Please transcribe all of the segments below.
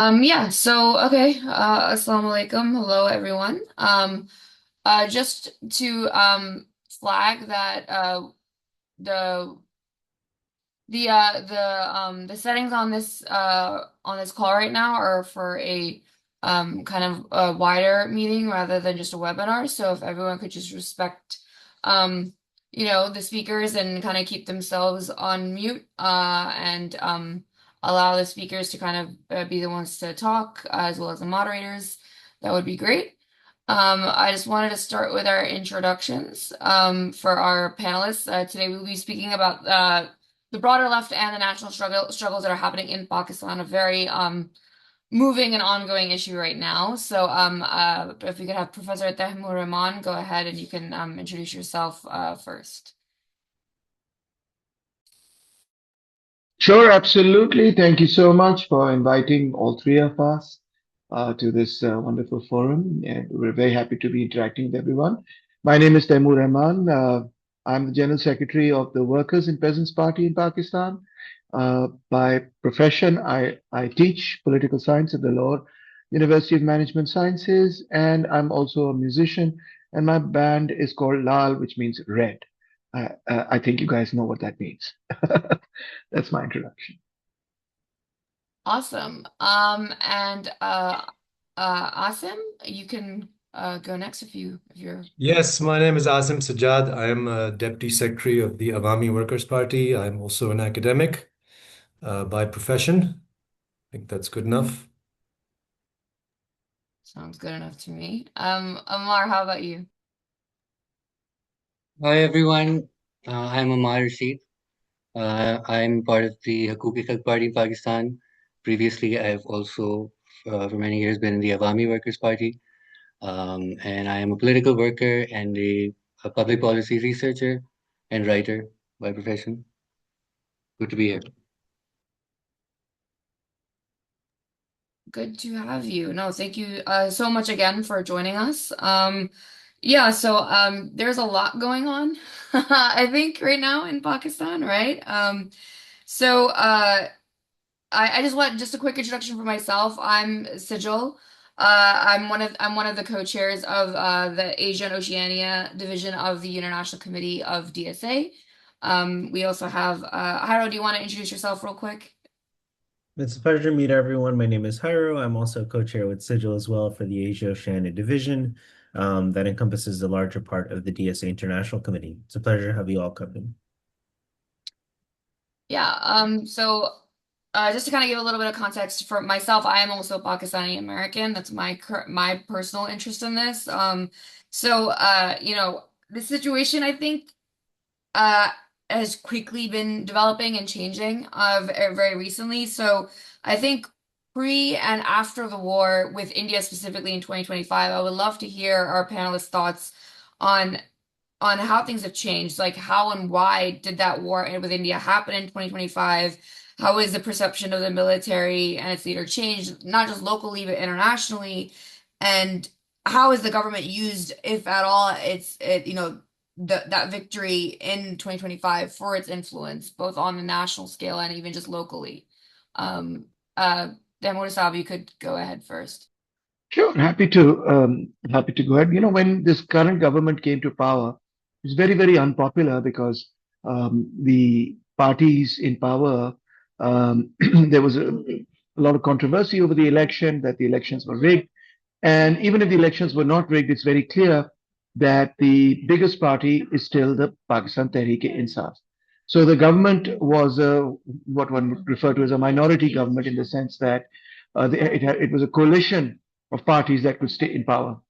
Assalamu alaikum. Hello, everyone. Just to flag that the the settings on this call right now are for a kind of a wider meeting rather than just a webinar. So if everyone could just respect the speakers and kind of keep themselves on mute and allow the speakers to kind of be the ones to talk as well as the moderators, that would be great. I just wanted to start with our introductions for our panelists. Today we'll be speaking about the broader left and the national struggles that are happening in Pakistan, a very moving and ongoing issue right now. So if we could have Professor Tehmoor Rahman go ahead and you can introduce yourself first. Sure, absolutely. Thank you so much for inviting all three of us to this wonderful forum. And we're very happy to be interacting with everyone. My name is Taimur Rahman. I'm the General Secretary of the Workers and Peasants Party in Pakistan. By profession, I teach political science at the Lahore University of Management Sciences, and I'm also a musician. And my band is called Lal, which means red. I think you guys know what that means. That's my introduction. Awesome. Asim, you can go next if you're. Yes, my name is Asim Sajjad. I am a Deputy Secretary of the Awami Workers Party. I'm also an academic by profession. I think that's good enough. Sounds good enough to me. Amar, how about you? Hi everyone, I'm Amar Rashid. I'm part of the Haqooq Party in Pakistan. Previously, I've also, for many years, been in the Awami Workers Party. And I am a political worker and a public policy researcher and writer by profession. Good to be here. Good to have you. No, thank you so much again for joining us. There's a lot going on, I think, right now in Pakistan, right? So I just want just a quick introduction for myself. I'm Sijal. I'm one of the co-chairs of the Asia and Oceania division of the International Committee of DSA. We also have Jairo, do you want to introduce yourself real quick? It's a pleasure to meet everyone. My name is Jairo. I'm also co-chair with Sigil as well for the Asia Oceania division that encompasses the larger part of the DSA International Committee. It's a pleasure to have you all come in. Just to kind of give a little bit of context for myself, I am also Pakistani American. That's my personal interest in this. The situation I think has quickly been developing and changing very recently. So I think pre and after the war with India specifically in 2025, I would love to hear our panelists' thoughts on how things have changed, like how and why did that war with India happen in 2025? How is the perception of the military and its leader changed, not just locally, but internationally? And how is the government used, if at all, that victory in 2025 for its influence, both on the national scale and even just locally? Damodar, you could go ahead first. Sure, happy to go ahead. When this current government came to power, it was very, very unpopular because the parties in power, there was a lot of controversy over the election, that the elections were rigged. And even if the elections were not rigged, it's very clear that the biggest party is still the Pakistan Tehrik-e-Taliban. So the government was what one would refer to as a minority government in the sense that it was a coalition of parties that could stay in power.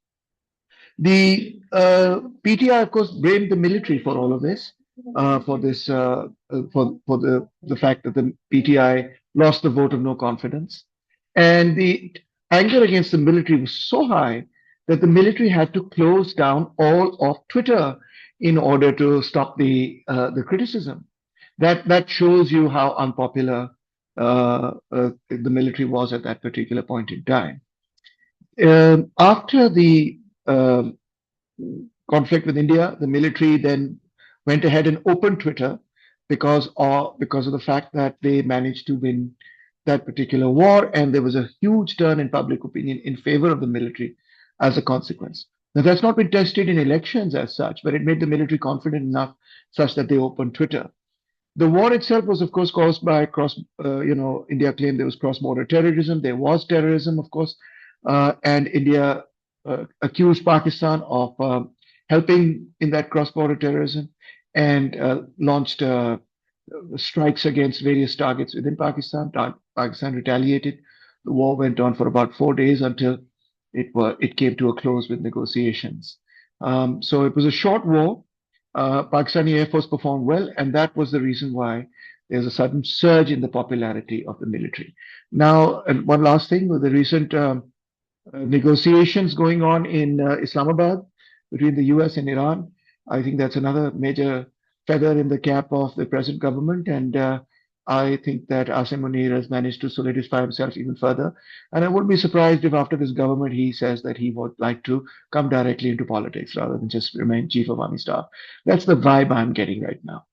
The PTI, of course, blamed the military for all of this, for the fact that the PTI lost the vote of no confidence, and the anger against the military was so high that the military had to close down all of Twitter in order to stop the criticism. That shows you how unpopular the military was at that particular point in time. After the conflict with India, the military then went ahead and opened Twitter because of the fact that they managed to win that particular war, and there was a huge turn in public opinion in favor of the military as a consequence. Now, that's not been tested in elections as such, but it made the military confident enough such that they opened Twitter. The war itself was, of course, caused by India claimed there was cross-border terrorism. There was terrorism, of course, and India accused Pakistan of helping in that cross-border terrorism and launched strikes against various targets within Pakistan. Pakistan retaliated. The war went on for about 4 days until it came to a close with negotiations. So it was a short war. Pakistani Air Force performed well, and that was the reason why there's a sudden surge in the popularity of the military. Now, and one last thing, with the recent negotiations going on in Islamabad between the US and Iran, I think that's another major feather in the cap of the present government. And I think that Asim Munir has managed to solidify himself even further. And I wouldn't be surprised if after this government he says that he would like to come directly into politics rather than just remain chief of army staff. That's the vibe I'm getting right now.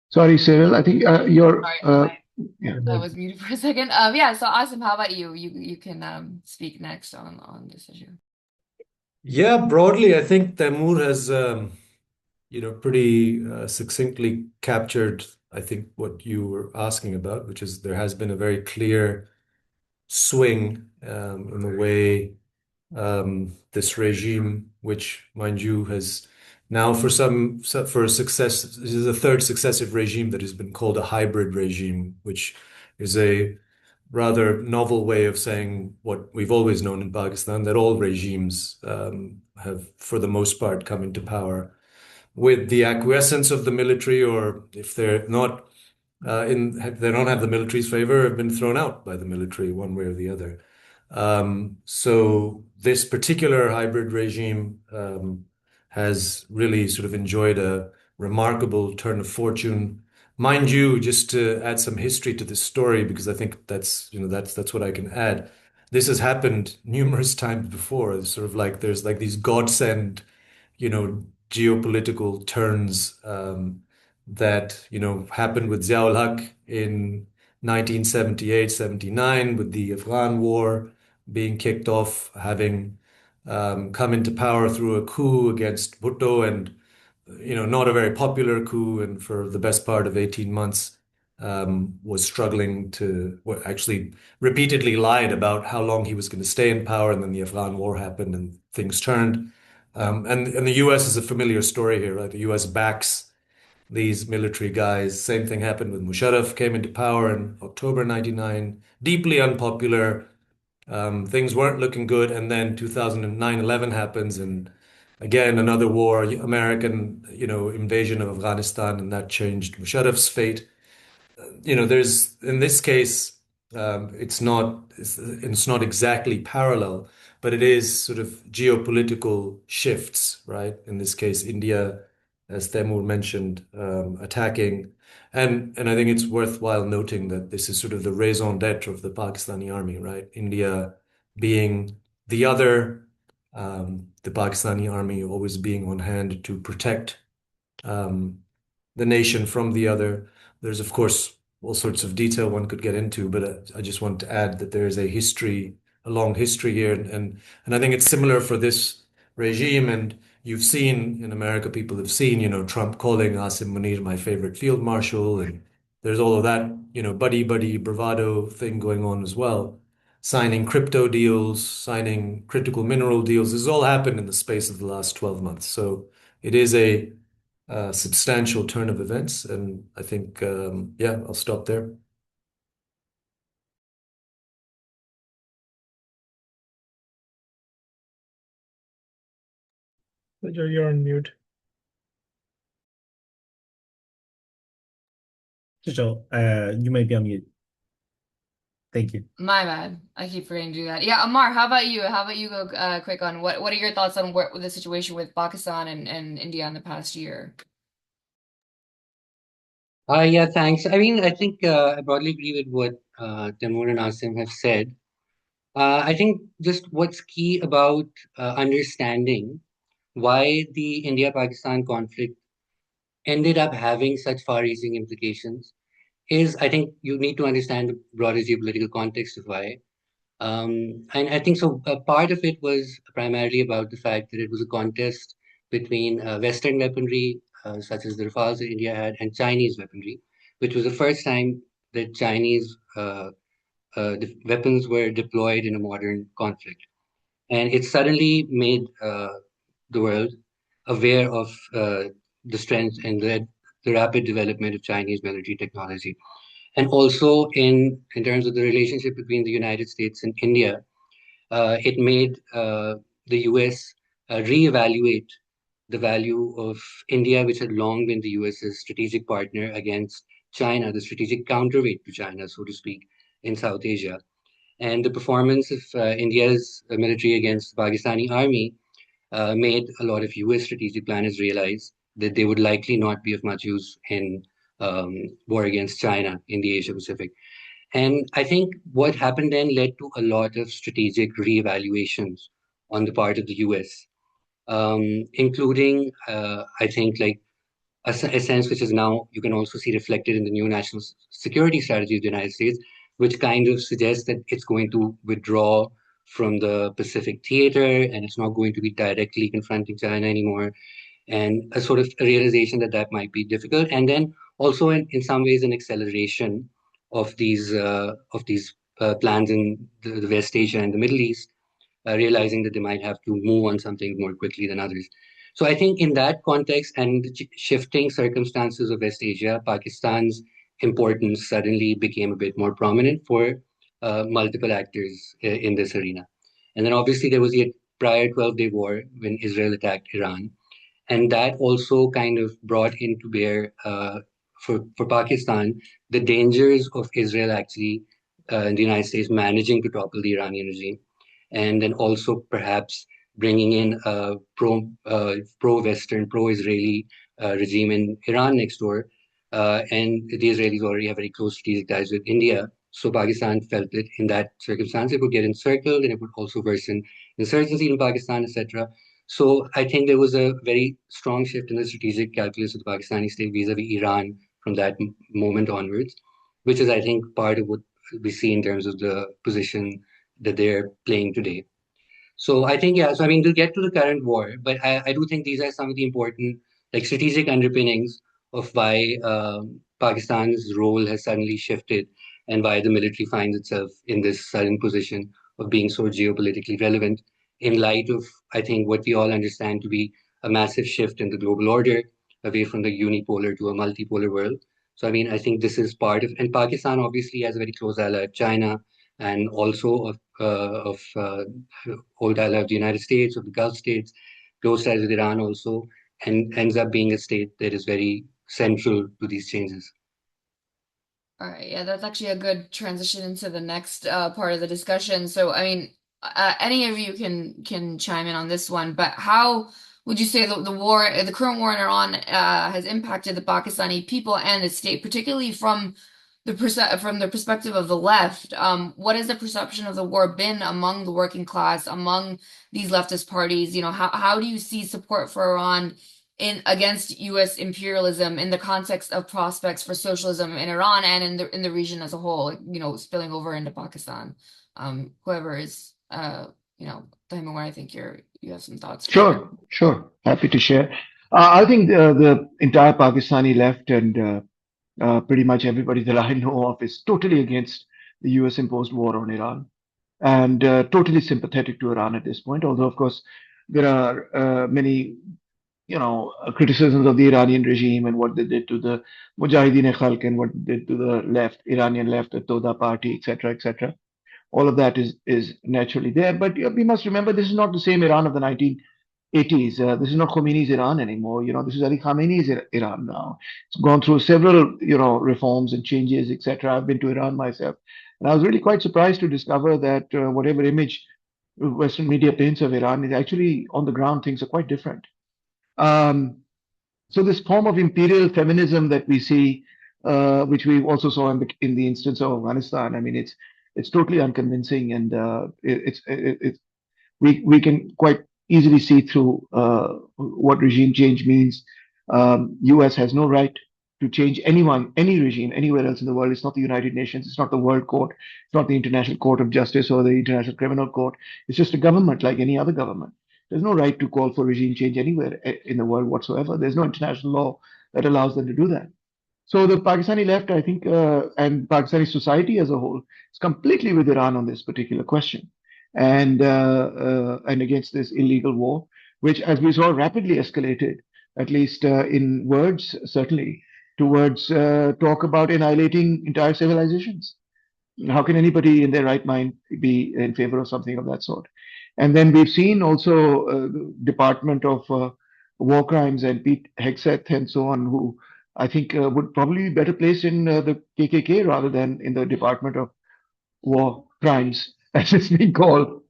Sorry, Cyril. I think you're. Yeah. I was muted for a second. Yeah. So Asim, how about you? You can speak next on this issue. Yeah, broadly, I think Taimur has, pretty succinctly captured, I think, what you were asking about, which is there has been a very clear swing in the way this regime, which, mind you, has now for success, this is the third successive regime that has been called a hybrid regime, which is a rather novel way of saying what we've always known in Pakistan, that all regimes have, for the most part, come into power with the acquiescence of the military, or if they're not if they don't have the military's favor, have been thrown out by the military one way or the other. So this particular hybrid regime has really sort of enjoyed a remarkable turn of fortune. Mind you, just to add some history to this story, because I think that's what I can add. This has happened numerous times before. It's sort of like there's like these godsend, geopolitical turns that happened with Ziaul Haq in 1978, 79, with the Afghan War being kicked off, having come into power through a coup against Bhutto, and not a very popular coup, and for the best part of 18 months was struggling actually repeatedly lied about how long he was going to stay in power, and then the Afghan War happened and things turned. And the US is a familiar story here, right? The US backs these military guys. Same thing happened with Musharraf, came into power in October 99, deeply unpopular. Things weren't looking good. And then 2009-11 happens, and again, another war, American, invasion of Afghanistan, and that changed Musharraf's fate. There's, in this case, it's not exactly parallel, but it is sort of geopolitical shifts, right? In this case, India, as Taimur mentioned, attacking. And I think it's worthwhile noting that this is sort of the raison d'etre of the Pakistani army, right? India being the other, the Pakistani army always being on hand to protect the nation from the other. There's, of course, all sorts of detail one could get into, but I just want to add that there is a long history here, and I think it's similar for this regime. And you've seen in America, people have seen, Trump calling Asim Munir my favorite field marshal, and there's all of that, buddy bravado thing going on as well. Signing crypto deals, signing critical mineral deals. This has all happened in the space of the last 12 months. So it is a substantial turn of events, and I think, I'll stop there. You're on mute. Joel, you might be on mute. Thank you. My bad. I keep forgetting to do that. Yeah, Ammar, how about you? How about you go quick on what are your thoughts on the situation with Pakistan and India in the past year? Yeah, thanks. I mean, I think I broadly agree with what Taimur and Asim have said. I think just what's key about understanding why the India-Pakistan conflict ended up having such far-reaching implications is I think you need to understand the broader geopolitical context of why. And I think so. Part of it was primarily about the fact that it was a contest between Western weaponry, such as the Rafales that India had, and Chinese weaponry, which was the first time that Chinese weapons were deployed in a modern conflict. And it suddenly made the world aware of the strength and the rapid development of Chinese military technology. And also in terms of the relationship between the United States and India, it made the US reevaluate the value of India, which had long been the US's strategic partner, against China, the strategic counterweight to China, so to speak, in South Asia. And the performance of India's military against the Pakistani army made a lot of US strategic planners realize that they would likely not be of much use in war against China in the Asia Pacific. And I think what happened then led to a lot of strategic reevaluations on the part of the US, including, I think, like a sense which is now you can also see reflected in the new national security strategy of the United States, which kind of suggests that it's going to withdraw from the Pacific theater and it's not going to be directly confronting China anymore, and a sort of a realization that that might be difficult, and then also in some ways an acceleration of these plans in the West Asia and the Middle East, realizing that they might have to move on something more quickly than others. So I think in that context and the shifting circumstances of West Asia, Pakistan's importance suddenly became a bit more prominent for multiple actors in this arena. And then obviously there was the prior 12-day war when Israel attacked Iran. And that also kind of brought into bear for Pakistan the dangers of Israel actually in the United States managing to topple the Iranian regime, and then also perhaps bringing in a pro-Western, pro-Israeli regime in Iran next door. And the Israelis already have very close strategic ties with India. So Pakistan felt that in that circumstance, it would get encircled and it would also worsen insurgency in Pakistan, etc. So I think there was a very strong shift in the strategic calculus of the Pakistani state vis-a-vis Iran from that moment onwards, which is, I think, part of what we see in terms of the position that they're playing today. So I think, yeah, so I mean, we'll get to the current war, but I do think these are some of the important, like, strategic underpinnings of why Pakistan's role has suddenly shifted and why the military finds itself in this sudden position of being so geopolitically relevant in light of, I think, what we all understand to be a massive shift in the global order away from the unipolar to a multipolar world. So, I mean, I think this is part of, and Pakistan obviously has a very close ally of China and also of old ally of the United States, of the Gulf states, close ties with Iran also, and ends up being a state that is very central to these changes. All right, yeah, that's actually a good transition into the next part of the discussion. So, I mean, any of you can chime in on this one, but how would you say the current war in Iran has impacted the Pakistani people and the state, particularly from the perspective of the left? What has the perception of the war been among the working class, among these leftist parties? You know, how do you see support for Iran against U.S. imperialism in the context of prospects for socialism in Iran and in the region as a whole, you know, spilling over into Pakistan? Whoever is, Tahimur, I think you have some thoughts. Sure. Happy to share. I think the entire Pakistani left and pretty much everybody that I know of is totally against the US imposed war on Iran and totally sympathetic to Iran at this point. Although, of course, there are many, criticisms of the Iranian regime and what they did to the Mujahideen Khalq and what they did to the left, Iranian left, the Toda party, etc., etc. All of that is naturally there. But we must remember this is not the same Iran of the 1980s. This is not Khomeini's Iran anymore. This is Ali Khamenei's Iran now. It's gone through several, reforms and changes, etc. I've been to Iran myself, and I was really quite surprised to discover that whatever image Western media paints of Iran is actually on the ground. Things are quite different. Um, so this form of imperial feminism that we see, which we also saw in the instance of Afghanistan, I mean, it's totally unconvincing, and we can quite easily see through what regime change means. U.S. has no right to change any regime anywhere else in the world. It's not the United Nations. It's not the World Court. It's not the International Court of Justice or the International Criminal Court. It's just a government like any other government. There's no right to call for regime change anywhere in the world whatsoever. There's no international law that allows them to do that. So the Pakistani left, I think, and Pakistani society as a whole is completely with Iran on this particular question, and against this illegal war, which, as we saw, rapidly escalated, at least in words, certainly, towards talk about annihilating entire civilizations. How can anybody in their right mind be in favor of something of that sort? And then we've seen also the Department of War Crimes and Pete Hegseth and so on, who I think would probably be better placed in the KKK rather than in the Department of War Crimes, as it's being called.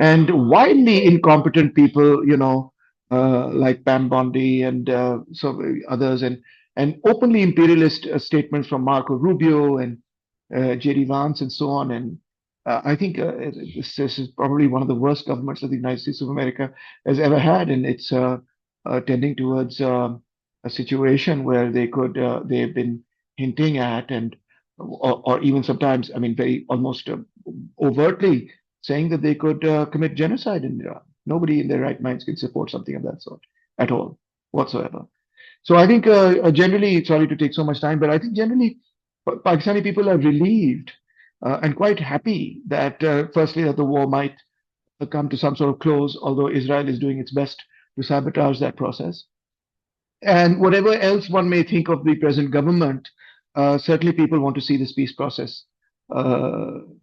And wildly incompetent people, like Pam Bondi and so others, and openly imperialist statements from Marco Rubio and J.D. Vance and so on. And I think this is probably one of the worst governments that the United States of America has ever had, and it's tending towards a situation where they've been hinting at, and or even sometimes, I mean, very almost overtly saying that they could commit genocide in Iran. Nobody in their right minds can support something of that sort at all whatsoever. So I think generally, sorry to take so much time, but I think generally Pakistani people are relieved and quite happy that, firstly, that the war might come to some sort of close, although Israel is doing its best to sabotage that process. And whatever else one may think of the present government, certainly people want to see this peace process, end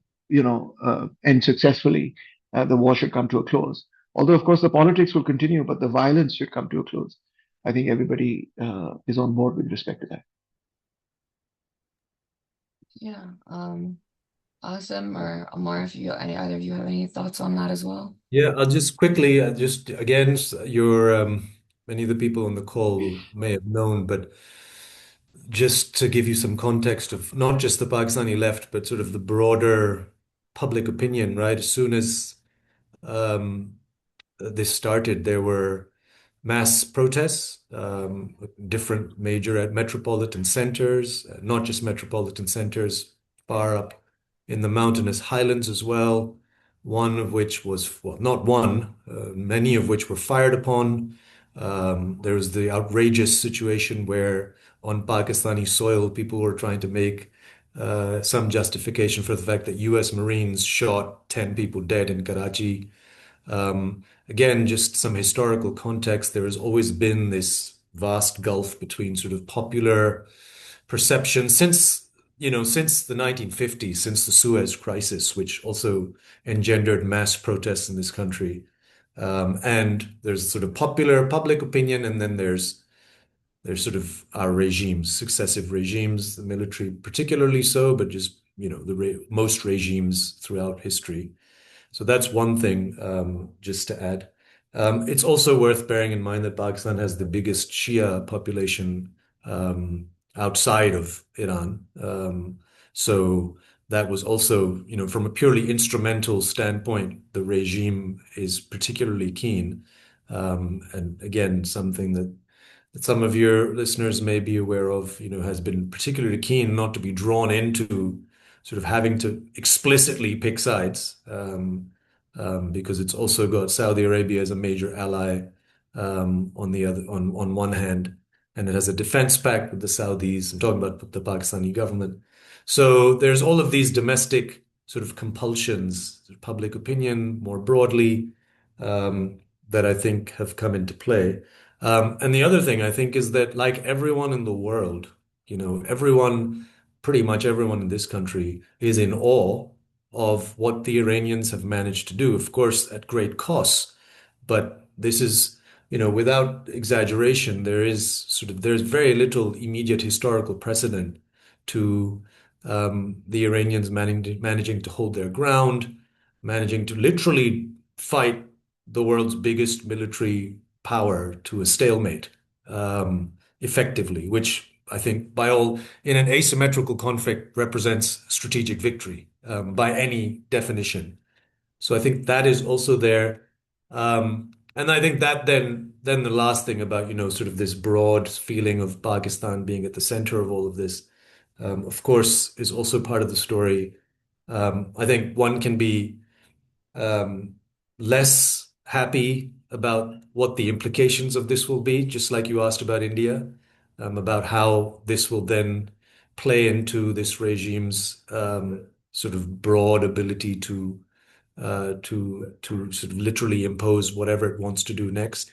successfully. The war should come to a close. Although, of course, the politics will continue, but the violence should come to a close. I think everybody is on board with respect to that. Yeah. Awesome. Or Amar, if either of you have any thoughts on that as well. Yeah, I'll just quickly, just again, many of the people on the call may have known, but just to give you some context of not just the Pakistani left, but sort of the broader public opinion, right? As soon as this started, there were mass protests, different major metropolitan centers, not just metropolitan centers, far up in the mountainous highlands as well. One of which was, well, not one, many of which were fired upon. There was the outrageous situation where on Pakistani soil, people were trying to make some justification for the fact that US Marines shot 10 people dead in Karachi. Again, just some historical context. There has always been this vast gulf between sort of popular perception since the 1950s, since the Suez Crisis, which also engendered mass protests in this country. And there's sort of popular public opinion, and then there's sort of our regimes, successive regimes, the military particularly so, but just, most regimes throughout history. So that's one thing, just to add. It's also worth bearing in mind that Pakistan has the biggest Shia population outside of Iran. So that was also, from a purely instrumental standpoint, the regime is particularly keen. And again, something that some of your listeners may be aware of, has been particularly keen not to be drawn into sort of having to explicitly pick sides, because it's also got Saudi Arabia as a major ally on one hand, and it has a defense pact with the Saudis. I'm talking about the Pakistani government. So there's all of these domestic sort of compulsions, public opinion more broadly, that I think have come into play. And the other thing I think is that, like everyone in the world, pretty much everyone in this country is in awe of what the Iranians have managed to do, of course, at great costs. But this is, without exaggeration, there's very little immediate historical precedent to the Iranians managing to hold their ground, managing to literally fight the world's biggest military power to a stalemate, effectively, which I think in an asymmetrical conflict represents strategic victory. by any definition. So I think that is also there. And I think that then the last thing about, sort of this broad feeling of Pakistan being at the center of all of this, of course, is also part of the story. I think one can be um, less happy about what the implications of this will be, just like you asked about India, about how this will then play into this regime's sort of broad ability to sort of literally impose whatever it wants to do next.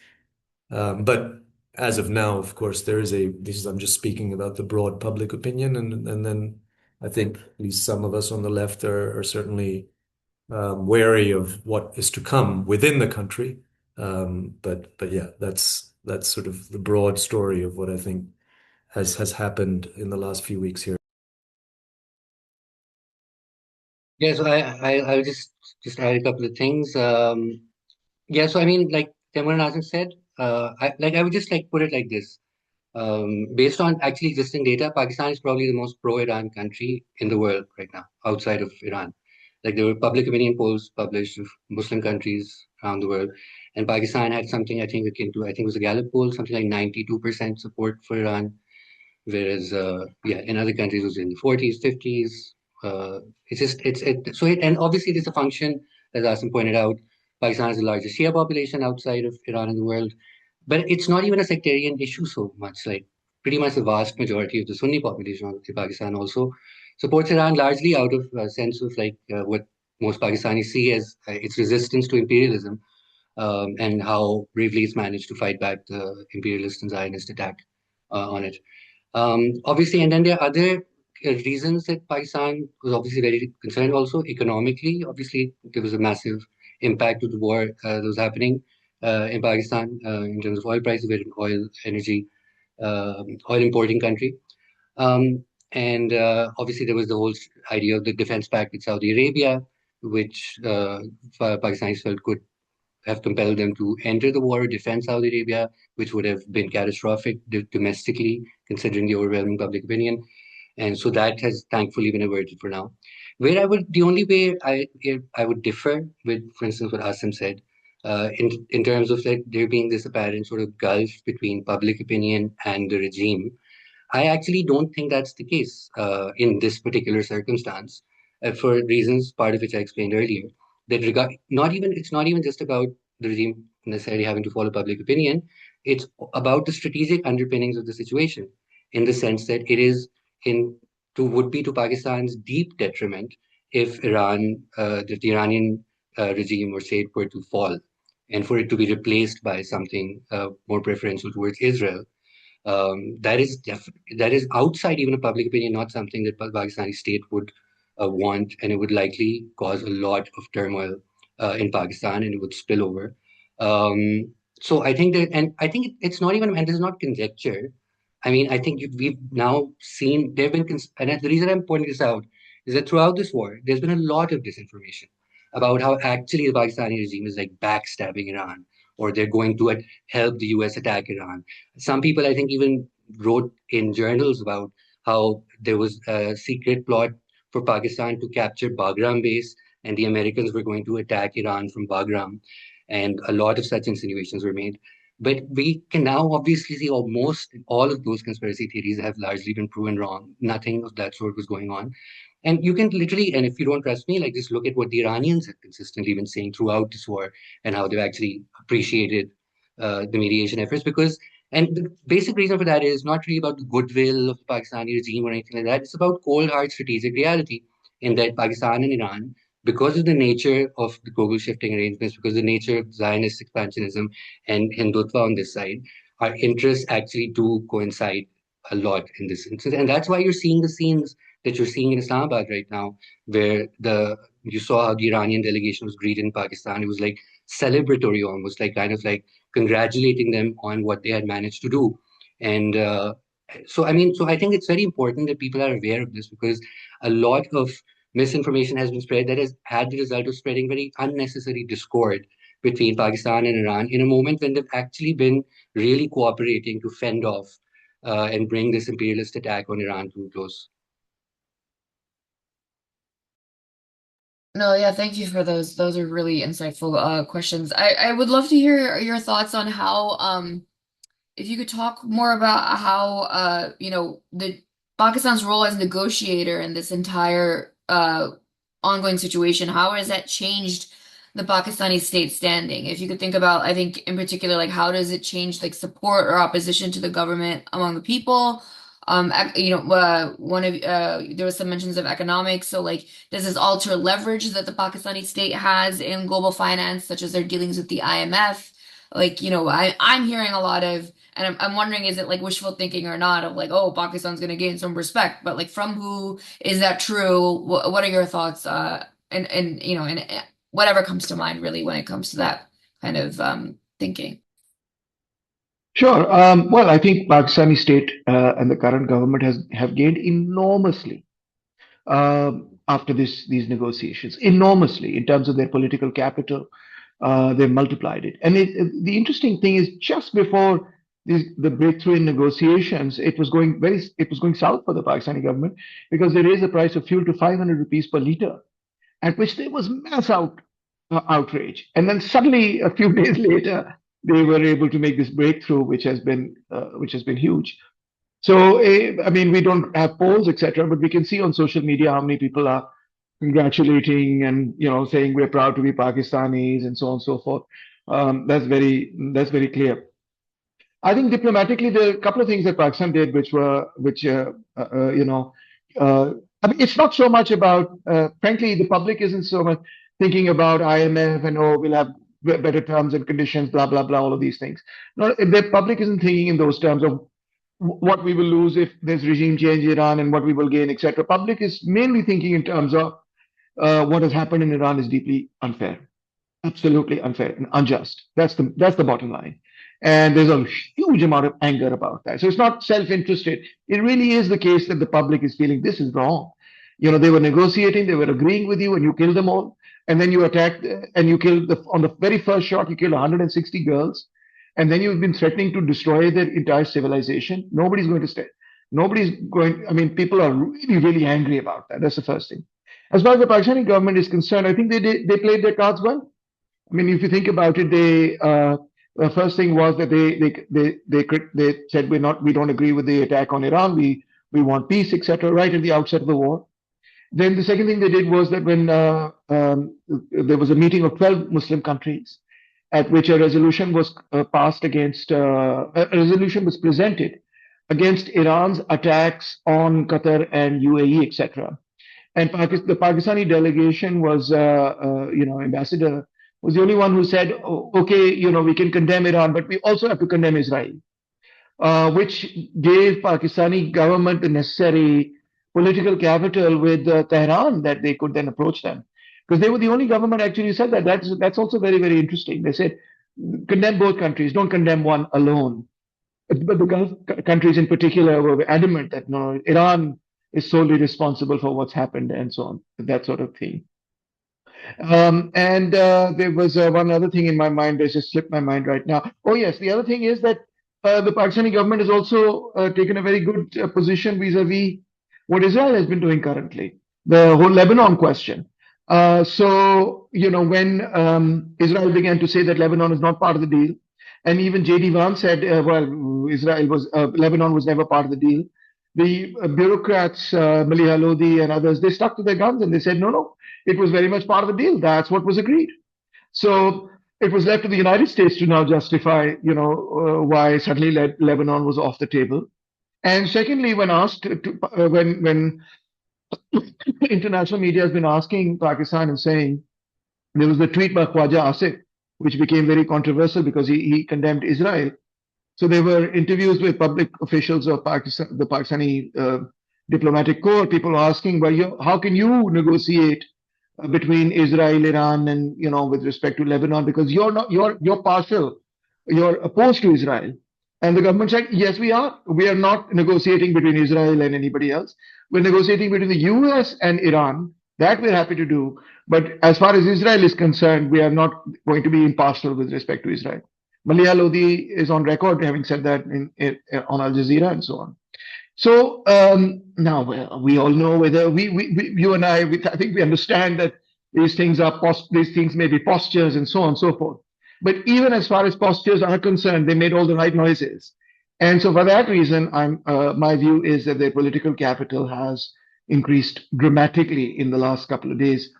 But as of now, of course, I'm just speaking about the broad public opinion, and then I think at least some of us on the left are certainly wary of what is to come within the country. But yeah, that's sort of the broad story of what I think has happened in the last few weeks here. Yeah, so I'll just add a couple of things. Yeah, so I mean, like Timur and Azim said, I would just like put it like this. Based on actually existing data, Pakistan is probably the most pro-Iran country in the world right now, outside of Iran. Like there were public opinion polls published of Muslim countries around the world, and Pakistan had something I think akin to, I think it was a Gallup poll, something like 92% support for Iran, whereas yeah, in other countries it was in the 40s, 50s. It's just and obviously it is a function, as Asim pointed out. Pakistan is the largest Shia population outside of Iran in the world, but it's not even a sectarian issue so much. Like pretty much the vast majority of the Sunni population of Pakistan also supports Iran largely out of a sense of like what most Pakistanis see as its resistance to imperialism, and how bravely it's managed to fight back the imperialist and Zionist attack on it. Obviously, and then there are other reasons that Pakistan was obviously very concerned also economically. Obviously, there was a massive impact of the war that was happening in Pakistan in terms of oil prices. We're an oil importing country. And obviously, there was the whole idea of the defense pact with Saudi Arabia, which Pakistanis felt could have compelled them to enter the war, defend Saudi Arabia, which would have been catastrophic domestically, considering the overwhelming public opinion. And so that has thankfully been averted for now. The only way I would differ with, for instance, what Asim said, in terms of like there being this apparent sort of gulf between public opinion and the regime, I actually don't think that's the case in this particular circumstance, for reasons part of which I explained earlier. That regard, not even it's not even just about the regime necessarily having to follow public opinion. It's about the strategic underpinnings of the situation, in the sense that it is in to would be to Pakistan's deep detriment if the Iranian regime or state were to fall, and for it to be replaced by something more preferential towards Israel. That is outside even of public opinion, not something that Pakistani state would want, and it would likely cause a lot of turmoil in Pakistan, and it would spill over. So I think that, and I think it's not even, and this is not conjecture. I mean, I think we've now seen there have been, and the reason I'm pointing this out is that throughout this war, there's been a lot of disinformation about how actually the Pakistani regime is like backstabbing Iran, or they're going to help the US attack Iran. Some people, I think, even wrote in journals about how there was a secret plot for Pakistan to capture Bagram base, and the Americans were going to attack Iran from Bagram. And a lot of such insinuations were made. But we can now obviously see almost all of those conspiracy theories have largely been proven wrong. Nothing of that sort was going on. And you can literally, and if you don't trust me, like just look at what the Iranians have consistently been saying throughout this war and how they've actually appreciated the mediation efforts. And the basic reason for that is not really about the goodwill of the Pakistani regime or anything like that. It's about cold, hard strategic reality in that Pakistan and Iran, because of the nature of the global shifting arrangements, because of the nature of Zionist expansionism and Hindutva on this side, our interests actually do coincide a lot in this instance. And that's why you're seeing the scenes that you're seeing in Islamabad right now, where you saw how the Iranian delegation was greeted in Pakistan. It was like celebratory, almost like kind of like congratulating them on what they had managed to do. And so I think it's very important that people are aware of this, because a lot of misinformation has been spread that has had the result of spreading very unnecessary discord between Pakistan and Iran in a moment when they've actually been really cooperating to fend off and bring this imperialist attack on Iran to a close. No, yeah, thank you for those. Those are really insightful questions. I would love to hear your thoughts on how if you could talk more about how the Pakistan's role as negotiator in this entire ongoing situation, how has that changed the Pakistani state standing? If you could think about, I think in particular, like how does it change like support or opposition to the government among the people? One of there was some mentions of economics. So like, does this alter leverage that the Pakistani state has in global finance, such as their dealings with the IMF? Like, I'm hearing a lot of, and I'm wondering, is it like wishful thinking or not of like, oh, Pakistan's going to gain some respect, but like from who is that true? What are your thoughts? And whatever comes to mind really when it comes to that kind of thinking. Sure. Well, I think Pakistani state and the current government have gained enormously after these negotiations, enormously in terms of their political capital. They've multiplied it. And the interesting thing is, just before the breakthrough in negotiations, it was going south for the Pakistani government because they raised the price of fuel to 500 rupees per liter, at which there was outrage. And then suddenly, a few days later, they were able to make this breakthrough, which has been huge. So, I mean, we don't have polls, etc., but we can see on social media how many people are congratulating and saying we're proud to be Pakistanis and so on and so forth. That's very clear. I think diplomatically, there are a couple of things that Pakistan did, which you know, I mean, it's not so much about. Frankly, the public isn't so much thinking about IMF and oh, we'll have better terms and conditions, blah blah blah, all of these things. No, the public isn't thinking in those terms of what we will lose if there's regime change in Iran and what we will gain, etc. Public is mainly thinking in terms of what has happened in Iran is deeply unfair, absolutely unfair and unjust. That's the bottom line. And there's a huge amount of anger about that. So it's not self-interested. It really is the case that the public is feeling this is wrong. They were negotiating, they were agreeing with you, and you killed them all. And then you attacked, and you killed on the very first shot, you killed 160 girls. And then you've been threatening to destroy their entire civilization. Nobody's going to stay. Nobody's going. I mean, people are really, really angry about that. That's the first thing. As far as the Pakistani government is concerned, I think they played their cards well. I mean, if you think about it, the first thing was that they said we don't agree with the attack on Iran. We want peace, etc. Right at the outset of the war. Then the second thing they did was that when there was a meeting of 12 Muslim countries, at which a resolution was passed against a resolution was presented against Iran's attacks on Qatar and UAE, etc. And the Pakistani delegation was, ambassador was the only one who said, oh, okay, we can condemn Iran, but we also have to condemn Israel, which gave Pakistani government the necessary political capital with Tehran that they could then approach them. Because they were the only government actually who said that. That's also very, very interesting. They said, condemn both countries, don't condemn one alone. But the Gulf countries in particular were adamant that no, Iran is solely responsible for what's happened and so on, that sort of thing. And there was one other thing in my mind that just slipped my mind right now. Oh, yes, the other thing is that the Pakistani government has also taken a very good position vis-a-vis what Israel has been doing currently, the whole Lebanon question. So, when Israel began to say that Lebanon is not part of the deal, and even J.D. Vance said, Lebanon was never part of the deal. The bureaucrats, Maliha Lodi and others, they stuck to their guns and they said, no, it was very much part of the deal. That's what was agreed. So it was left to the United States to now justify, why suddenly Lebanon was off the table. And secondly, when asked, when international media has been asking Pakistan and saying, there was the tweet by Khwaja Asif, which became very controversial because he condemned Israel. So there were interviews with public officials of Pakistan, the Pakistani diplomatic corps. People asking, well, how can you negotiate between Israel, Iran, and with respect to Lebanon, because you're partial, you're opposed to Israel. And the government said, yes, we are. We are not negotiating between Israel and anybody else. We're negotiating between the US and Iran. That we're happy to do. But as far as Israel is concerned, we are not going to be impartial with respect to Israel. Maliha Lodi is on record having said that on Al Jazeera and so on. So now we all know whether you and I think we understand that these things may be postures and so on and so forth. But even as far as postures are concerned, they made all the right noises. And so for that reason, my view is that their political capital has increased dramatically in the last couple of days.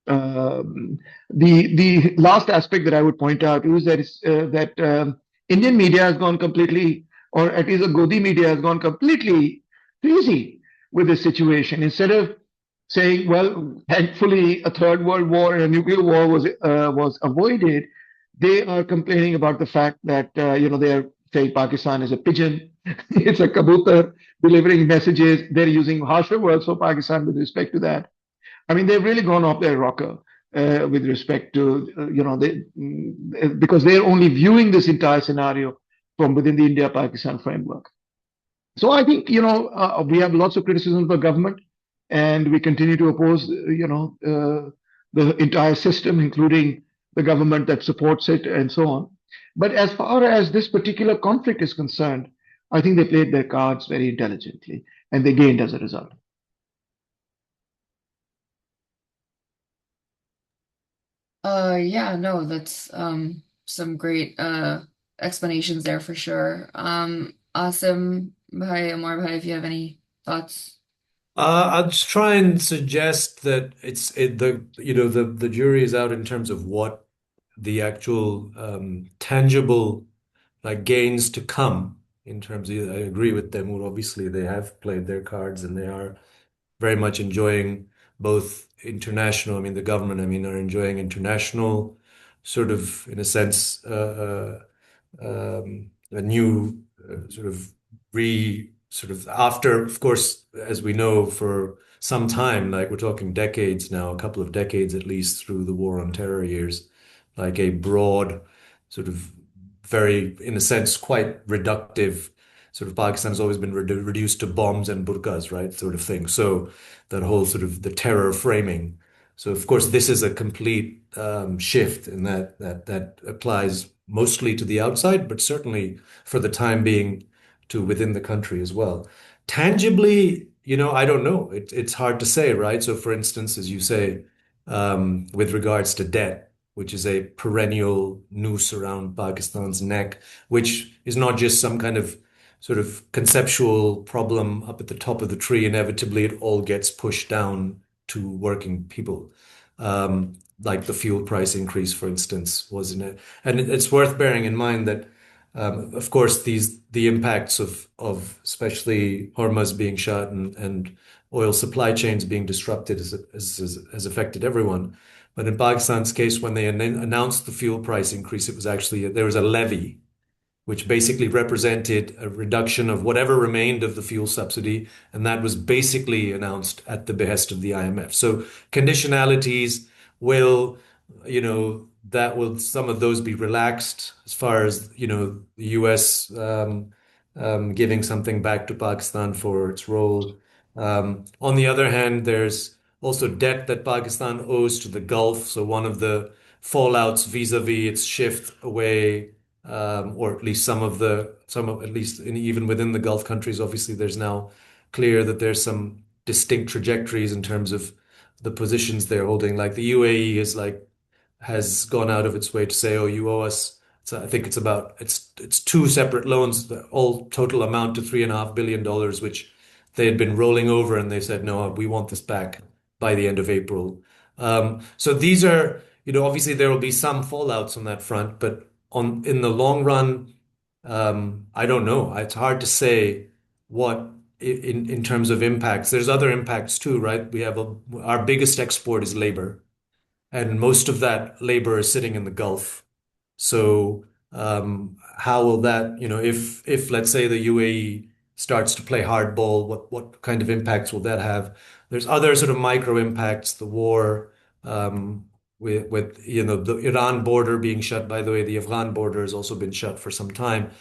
The last aspect that I would point out is that Indian media has gone completely, or at least the Godi media has gone completely crazy with this situation. Instead of saying, well, thankfully a third world war and a nuclear war was avoided, they are complaining about the fact that they are saying Pakistan is a pigeon, it's a kabutar delivering messages. They're using harsher words for Pakistan with respect to that. I mean, they've really gone off their rocker with respect to, because they're only viewing this entire scenario from within the India-Pakistan framework. So I think, we have lots of criticism for government, and we continue to oppose, the entire system, including the government that supports it and so on. But as far as this particular conflict is concerned, I think they played their cards very intelligently, and they gained as a result. Yeah, no, that's some great explanations there for sure. Asim Bhai, Amar Bhai, if you have any thoughts. I'll just try and suggest that the jury is out in terms of what the actual tangible like gains to come in terms of, I agree with them. Well, obviously they have played their cards and they are very much enjoying both international, I mean, the government, I mean, are enjoying international sort of, in a sense, a new sort of sort of after, of course, as we know, for some time, like we're talking decades now, a couple of decades at least through the war on terror years, like a broad sort of very, in a sense, quite reductive sort of Pakistan has always been reduced to bombs and burqas, right? Sort of thing. So that whole sort of the terror framing. So of course, this is a complete shift in that applies mostly to the outside, but certainly for the time being to within the country as well. Tangibly, I don't know. It's hard to say, right? So for instance, as you say, with regards to debt, which is a perennial noose around Pakistan's neck, which is not just some kind of sort of conceptual problem up at the top of the tree. Inevitably, it all gets pushed down to working people. Like the fuel price increase, for instance, wasn't it? And it's worth bearing in mind that, of course, the impacts of especially Hormuz being shut and oil supply chains being disrupted has affected everyone. But in Pakistan's case, when they announced the fuel price increase, it was actually there was a levy which basically represented a reduction of whatever remained of the fuel subsidy, and that was basically announced at the behest of the IMF. So conditionalities will, some of those be relaxed as far as, the US giving something back to Pakistan for its role. On the other hand, there's also debt that Pakistan owes to the Gulf. So one of the fallouts vis-a-vis its shift away or at least at least even within the Gulf countries, obviously there's now clear that there's some distinct trajectories in terms of the positions they're holding. Like the UAE has gone out of its way to say, oh, you owe us. So I think it's two separate loans, that all total amount to $3.5 billion, which they had been rolling over, and they said, no, we want this back by the end of April. So these are, obviously there will be some fallouts on that front, but in the long run, I don't know. It's hard to say what in terms of impacts. There's other impacts too, right? We have our biggest export is labor, and most of that labor is sitting in the Gulf. So how will that, if let's say the UAE starts to play hardball, what kind of impacts will that have? There's other sort of micro impacts, the war. With the Iran border being shut, by the way, the Afghan border has also been shut for some time.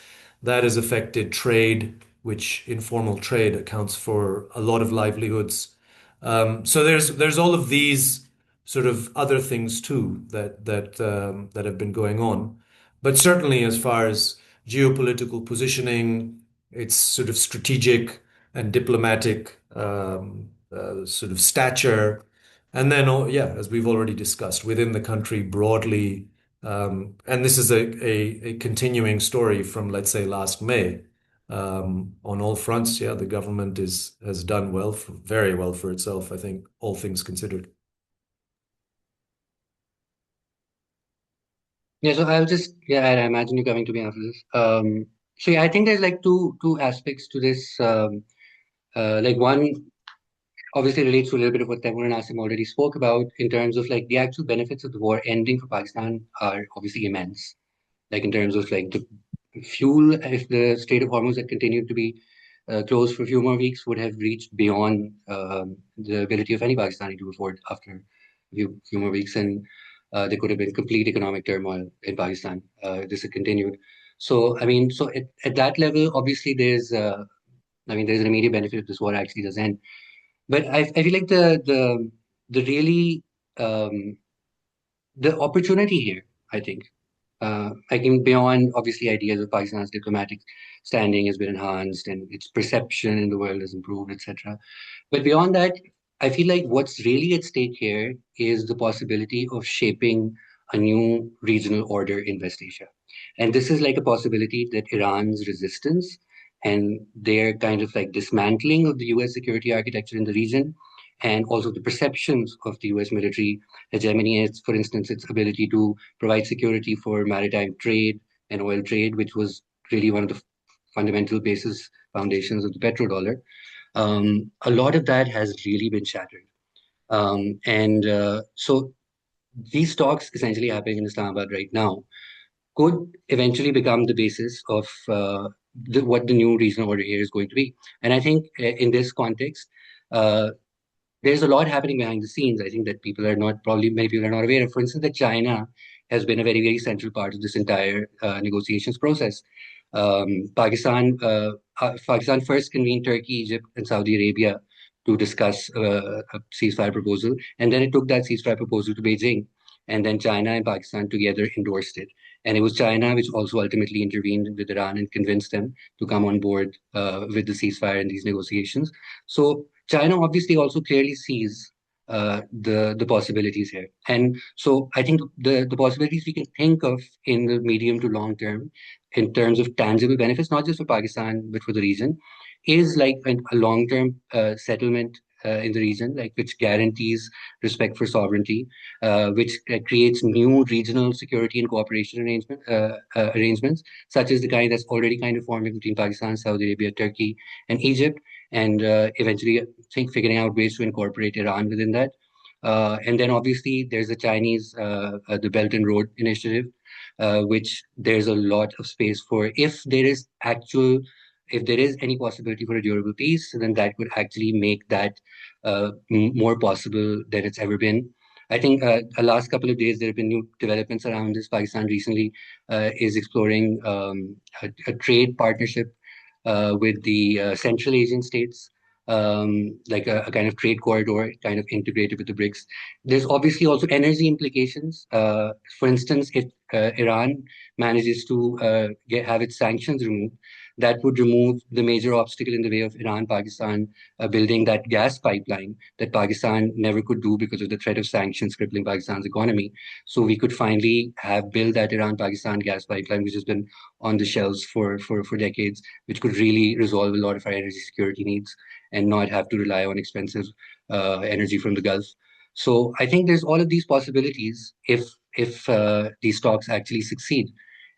That has affected trade, which informal trade accounts for a lot of livelihoods. So there's all of these sort of other things too that have been going on. But certainly, as far as geopolitical positioning, its sort of strategic and diplomatic sort of stature. And then, yeah, as we've already discussed, within the country broadly, and this is a continuing story from, let's say, last May. On all fronts, yeah, the government has done well, very well for itself, I think, all things considered. Yeah, so I imagine you coming to me after this. So yeah, I think there's like two aspects to this. Like one obviously relates to a little bit of what Taimur and Asim already spoke about in terms of like the actual benefits of the war ending for Pakistan are obviously immense. Like in terms of like the fuel, if the Strait of Hormuz had continued to be closed for a few more weeks, would have reached beyond the ability of any Pakistani to afford after a few more weeks, and there could have been complete economic turmoil in Pakistan. This had continued. So I mean, so at that level, obviously there's an immediate benefit if this war actually does end. But I feel like the really the opportunity here, I think, like in beyond obviously ideas of Pakistan's diplomatic standing has been enhanced and its perception in the world has improved, etc. But beyond that, I feel like what's really at stake here is the possibility of shaping a new regional order in West Asia. And this is like a possibility that Iran's resistance and their kind of like dismantling of the US security architecture in the region, and also the perceptions of the US military hegemony, as, for instance, its ability to provide security for maritime trade and oil trade, which was really one of the fundamental basis foundations of the petrodollar. A lot of that has really been shattered. And so these talks essentially happening in Islamabad right now could eventually become the basis of what the new regional order here is going to be. And I think in this context, uh, there's a lot happening behind the scenes. I think that many people are not aware of. For instance, that China has been a very, very central part of this entire negotiations process. Pakistan first convened Turkey, Egypt, and Saudi Arabia to discuss a ceasefire proposal, and then it took that ceasefire proposal to Beijing, and then China and Pakistan together endorsed it. And it was China which also ultimately intervened with Iran and convinced them to come on board with the ceasefire in these negotiations. So China obviously also clearly sees the possibilities here, and so I think the possibilities we can think of in the medium to long term, in terms of tangible benefits, not just for Pakistan but for the region, is like a long term settlement. In the region, like which guarantees respect for sovereignty, which creates new regional security and cooperation arrangements, such as the kind that's already kind of forming between Pakistan, Saudi Arabia, Turkey, and Egypt, and eventually figuring out ways to incorporate Iran within that. And then obviously there's the Belt and Road Initiative, which there's a lot of space for. If there is any possibility for a durable peace, then that would actually make that more possible than it's ever been. I think the last couple of days there have been new developments around this. Pakistan recently is exploring a trade partnership with the Central Asian states, like a kind of trade corridor, kind of integrated with the BRICS. There's obviously also energy implications. For instance, if Iran manages to have its sanctions removed, that would remove the major obstacle in the way of Iran, Pakistan building that gas pipeline that Pakistan never could do because of the threat of sanctions crippling Pakistan's economy. So we could finally have built that Iran-Pakistan gas pipeline, which has been on the shelves for decades, which could really resolve a lot of our energy security needs and not have to rely on expensive energy from the Gulf. So I think there's all of these possibilities if these talks actually succeed.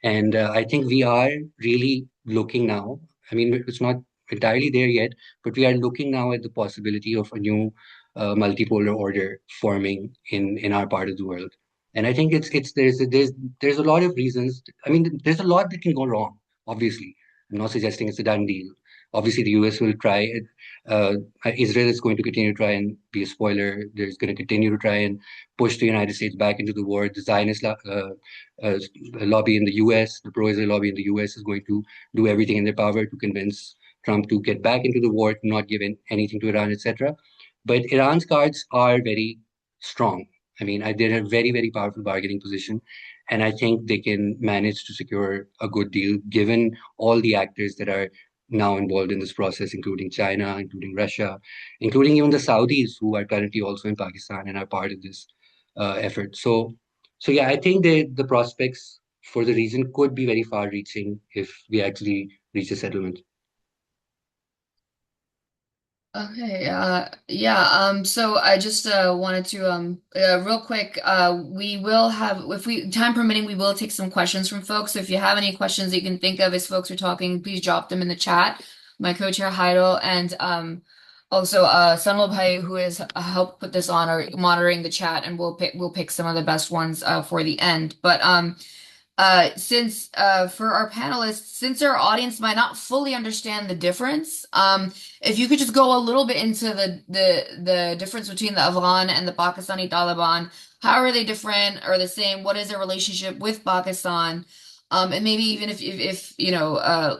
And I think we are really looking now. I mean, it's not entirely there yet, but we are looking now at the possibility of a new multipolar order forming in our part of the world. And I think there's a lot of reasons. I mean, there's a lot that can go wrong. Obviously, I'm not suggesting it's a done deal. Obviously, the US will try it. Israel is going to continue to try and be a spoiler. There's going to continue to try and push the United States back into the war. The Zionist lobby in the US, the pro-Israel lobby in the US, is going to do everything in their power to convince Trump to get back into the war, to not give in anything to Iran, etc. But Iran's cards are very strong. I mean, they're in a very, very powerful bargaining position. And I think they can manage to secure a good deal given all the actors that are now involved in this process, including China, including Russia, including even the Saudis, who are currently also in Pakistan and are part of this effort. So yeah, I think the prospects for the region could be very far-reaching if we actually reach a settlement. Okay, yeah, so I just wanted to real quick, we will have, if we time permitting, we will take some questions from folks. So if you have any questions that you can think of as folks are talking, please drop them in the chat. My co-chair Haidal and also Sanal Bhai, who has helped put this on, or monitoring the chat, and we'll pick some of the best ones for the end. But since for our panelists, since our audience might not fully understand the difference, if you could just go a little bit into the difference between the Afghan and the Pakistani Taliban. How are they different or the same? What is their relationship with Pakistan? And maybe even if you know,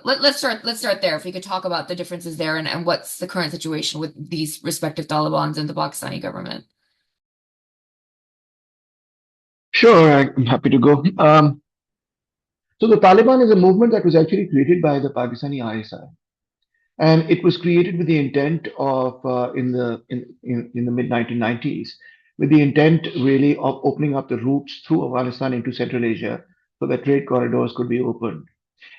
let's start there. If we could talk about the differences there and what's the current situation with these respective Talibans and the Pakistani government. Sure, I'm happy to go. So the Taliban is a movement that was actually created by the Pakistani ISI, and it was created with the intent of in the mid 1990s, with the intent really of opening up the routes through Afghanistan into Central Asia, so that trade corridors could be opened.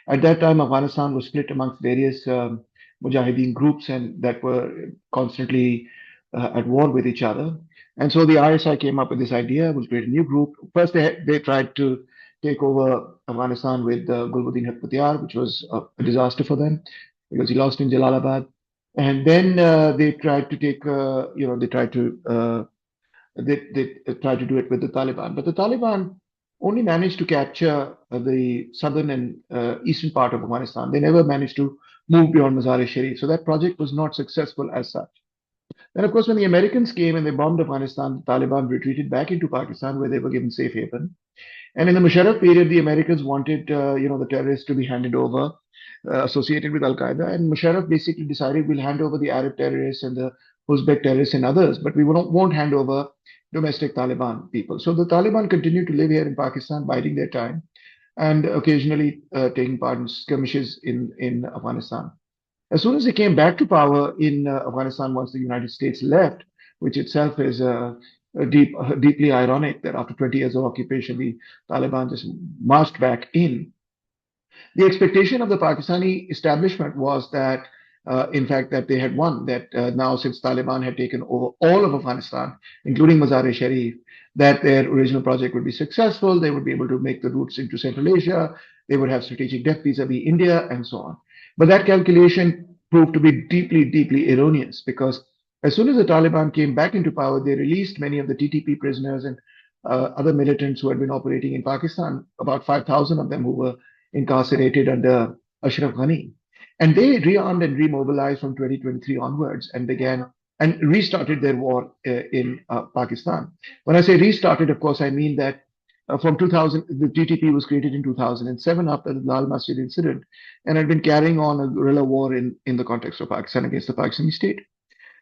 At that time, Afghanistan was split amongst various Mujahideen groups and that were constantly at war with each other. And so the ISI came up with this idea, was create a new group. First, they tried to take over Afghanistan with Gulbuddin Haqooq, which was a disaster for them because he lost in Jalalabad. And then they tried to take, they tried to do it with the Taliban. But the Taliban only managed to capture the southern and eastern part of Afghanistan. They never managed to move beyond Mazar-e-Sharif. So that project was not successful as such. Then, of course, when the Americans came and they bombed Afghanistan, the Taliban retreated back into Pakistan where they were given safe haven. And in the Musharraf period, the Americans wanted, the terrorists to be handed over, associated with Al Qaeda. And Musharraf basically decided we'll hand over the Arab terrorists and the Uzbek terrorists and others, but we won't hand over domestic Taliban people. So the Taliban continued to live here in Pakistan, biding their time, and occasionally taking part in skirmishes in Afghanistan. As soon as they came back to power in Afghanistan, once the United States left, which itself is deeply ironic that after 20 years of occupation, the Taliban just marched back in. The expectation of the Pakistani establishment was that, in fact, that they had won, that now since Taliban had taken over all of Afghanistan, including Mazar-e-Sharif, that their original project would be successful, they would be able to make the routes into Central Asia, they would have strategic depth vis-a-vis India, and so on. But that calculation proved to be deeply, deeply erroneous because as soon as the Taliban came back into power, they released many of the TTP prisoners and other militants who had been operating in Pakistan, about 5,000 of them who were incarcerated under Ashraf Ghani. And they rearmed and remobilized from 2023 onwards and began and restarted their war in Pakistan. When I say restarted, of course, I mean that from 2000, the TTP was created in 2007 after the Lal Masjid incident and had been carrying on a guerrilla war in the context of Pakistan against the Pakistani state.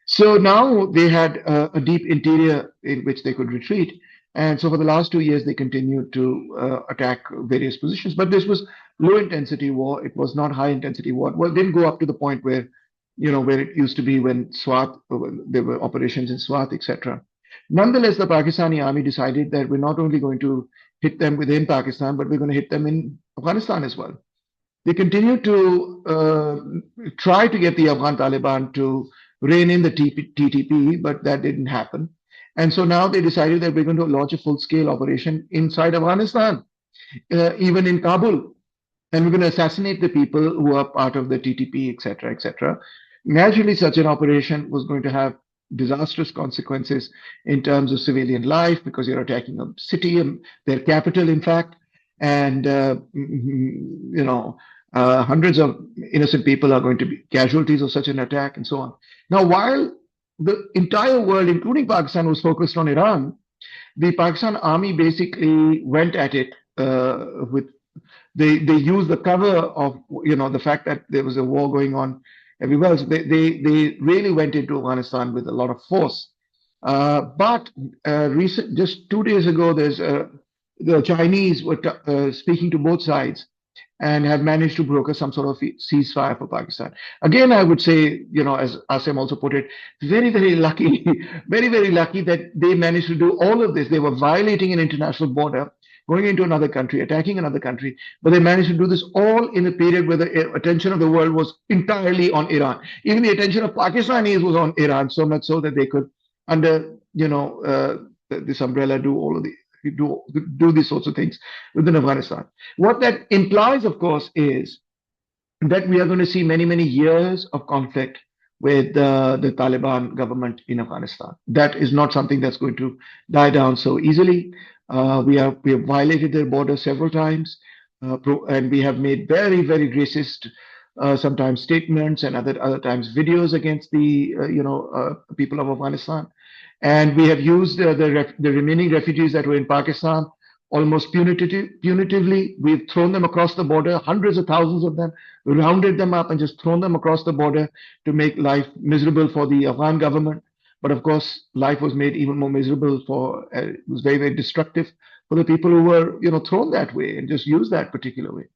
So now they had a deep interior in which they could retreat. And so for the last 2 years, they continued to attack various positions. But this was low intensity war. It was not high intensity war. Well, it didn't go up to the point where, where it used to be when Swat, there were operations in Swat, etc. Nonetheless, the Pakistani army decided that we're not only going to hit them within Pakistan, but we're going to hit them in Afghanistan as well. They continued to try to get the Afghan Taliban to rein in the TTP, but that didn't happen. And so now they decided that we're going to launch a full-scale operation inside Afghanistan, even in Kabul. And we're going to assassinate the people who are part of the TTP, etc., etc. Naturally, such an operation was going to have disastrous consequences in terms of civilian life because you're attacking a city, their capital, in fact, and hundreds of innocent people are going to be casualties of such an attack, and so on. Now, while the entire world, including Pakistan, was focused on Iran, the Pakistan army basically went at it with. They used the cover of the fact that there was a war going on everywhere. So they really went into Afghanistan with a lot of force. But just 2 days ago, the Chinese were speaking to both sides, and have managed to broker some sort of ceasefire for Pakistan. Again, I would say, as Asim also put it, very, very lucky, very, very lucky that they managed to do all of this. They were violating an international border, going into another country, attacking another country, but they managed to do this all in a period where the attention of the world was entirely on Iran. Even the attention of Pakistanis was on Iran, so much so that they could, under this umbrella, do all of the do these sorts of things within Afghanistan. What that implies, of course, is that we are going to see many, many years of conflict with the Taliban government in Afghanistan. That is not something that's going to die down so easily. We have violated their border several times, and we have made very, very racist, sometimes statements, and other times videos against the people of Afghanistan. And we have used the remaining refugees that were in Pakistan almost punitively. We've thrown them across the border, hundreds of thousands of them, rounded them up and just thrown them across the border to make life miserable for the Afghan government. But of course, life was made even more miserable it was very, very destructive for the people who were, thrown that way and just used that particular way.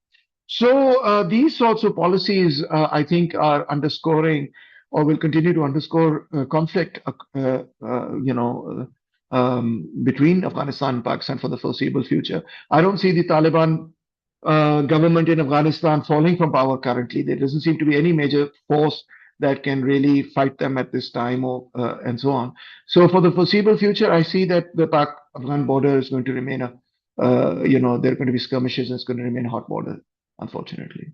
So these sorts of policies, I think, are underscoring or will continue to underscore conflict, between Afghanistan and Pakistan for the foreseeable future. I don't see the Taliban government in Afghanistan falling from power currently. There doesn't seem to be any major force that can really fight them at this time, and so on. So for the foreseeable future, I see that the Pak-Afghan border is going to remain there are going to be skirmishes, and it's going to remain a hot border, unfortunately.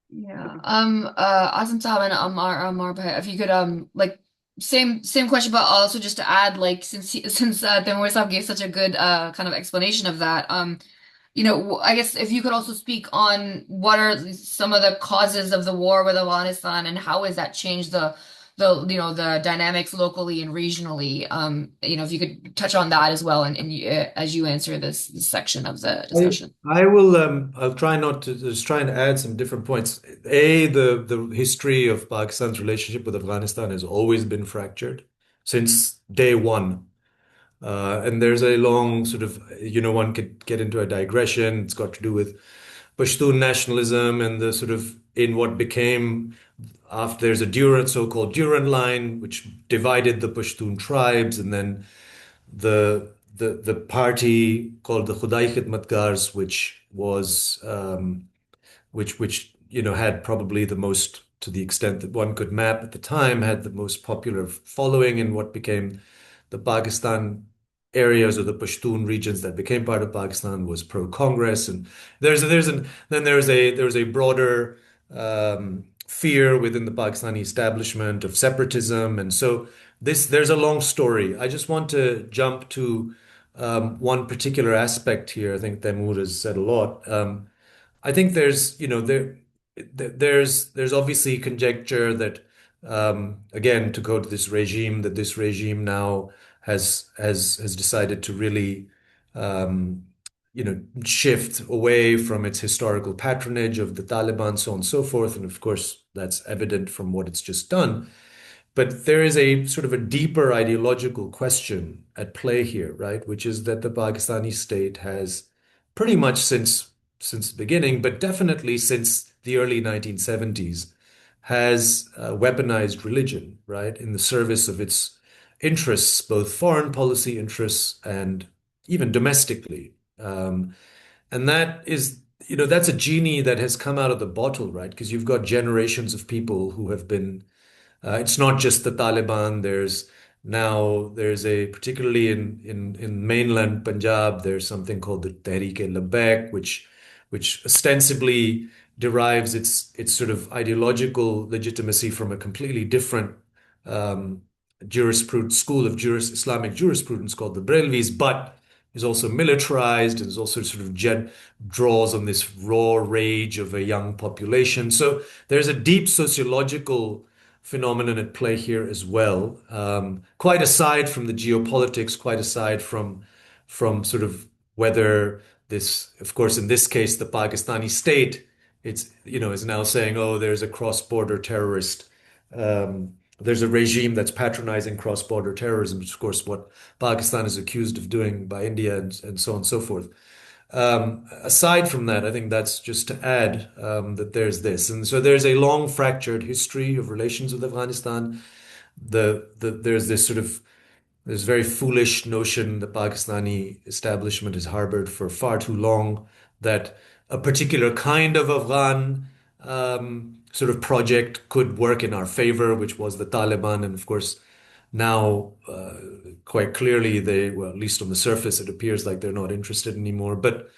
Yeah. Azam Saab and Ammar Bhai, if you could like same question, but also just to add, like, since Taimur Saab gave such a good kind of explanation of that, I guess if you could also speak on what are some of the causes of the war with Afghanistan and how has that changed the dynamics locally and regionally. If you could touch on that as well, and as you answer this section of the discussion. I will. I'll try not to just try and add some different points. The history of Pakistan's relationship with Afghanistan has always been fractured since day one. And there's a long sort of, one could get into a digression. It's got to do with Pashtun nationalism and the sort of in what became after there's a so-called Durand line, which divided the Pashtun tribes, and then the party called the Khudai Khidmatgars, which was which had probably the most, to the extent that one could map at the time, had the most popular following in what became the Pakistan areas, or the Pashtun regions that became part of Pakistan, was pro-Congress. And there was a broader fear within the Pakistani establishment of separatism. And so there's a long story. I just want to jump to one particular aspect here. I think Taimur has said a lot. I think there's obviously conjecture that again, to go to this regime, that this regime now has decided to really shift away from its historical patronage of the Taliban, so on and so forth. And of course, that's evident from what it's just done. But there is a sort of a deeper ideological question at play here, right? Which is that the Pakistani state has pretty much since the beginning, but definitely since the early 1970s, has weaponized religion, right, in the service of its interests, both foreign policy interests and even domestically. And that is, that's a genie that has come out of the bottle, right? Because you've got generations of people who have been, it's not just the Taliban. There's particularly in mainland Punjab, there's something called the Tehrik-e-Taliban Pakistan, which ostensibly derives its sort of ideological legitimacy from a completely different school of Islamic jurisprudence called the Brelvis, but is also militarized and is also sort of draws on this raw rage of a young population. So there's a deep sociological phenomenon at play here as well, quite aside from the geopolitics, quite aside from sort of whether this, of course, in this case, the Pakistani state, is now saying, oh, there's a cross-border terrorist. There's a regime that's patronizing cross-border terrorism, which, of course, what Pakistan is accused of doing by India and so on and so forth. Aside from that, I think that's just to add that there's this. And so there's a long fractured history of relations with Afghanistan. There's this sort of this very foolish notion the Pakistani establishment has harbored for far too long that a particular kind of Afghan sort of project could work in our favor, which was the Taliban. And of course, now quite clearly well, at least on the surface, it appears like they're not interested anymore. But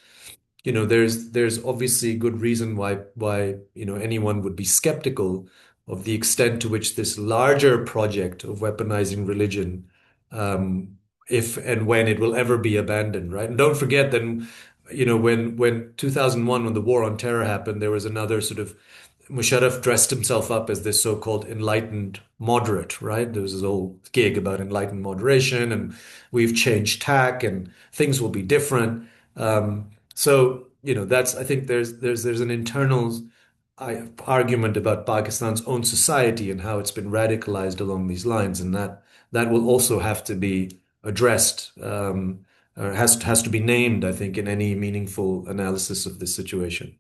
there's obviously good reason why anyone would be skeptical of the extent to which this larger project of weaponizing religion, if and when it will ever be abandoned, right? And don't forget that, when 2001, when the war on terror happened, there was another sort of Musharraf dressed himself up as this so-called enlightened moderate, right? There was this whole gig about enlightened moderation, and we've changed tack, and things will be different. So, I think there's an internal argument about Pakistan's own society and how it's been radicalized along these lines, and that will also have to be addressed, or has to be named, I think, in any meaningful analysis of this situation.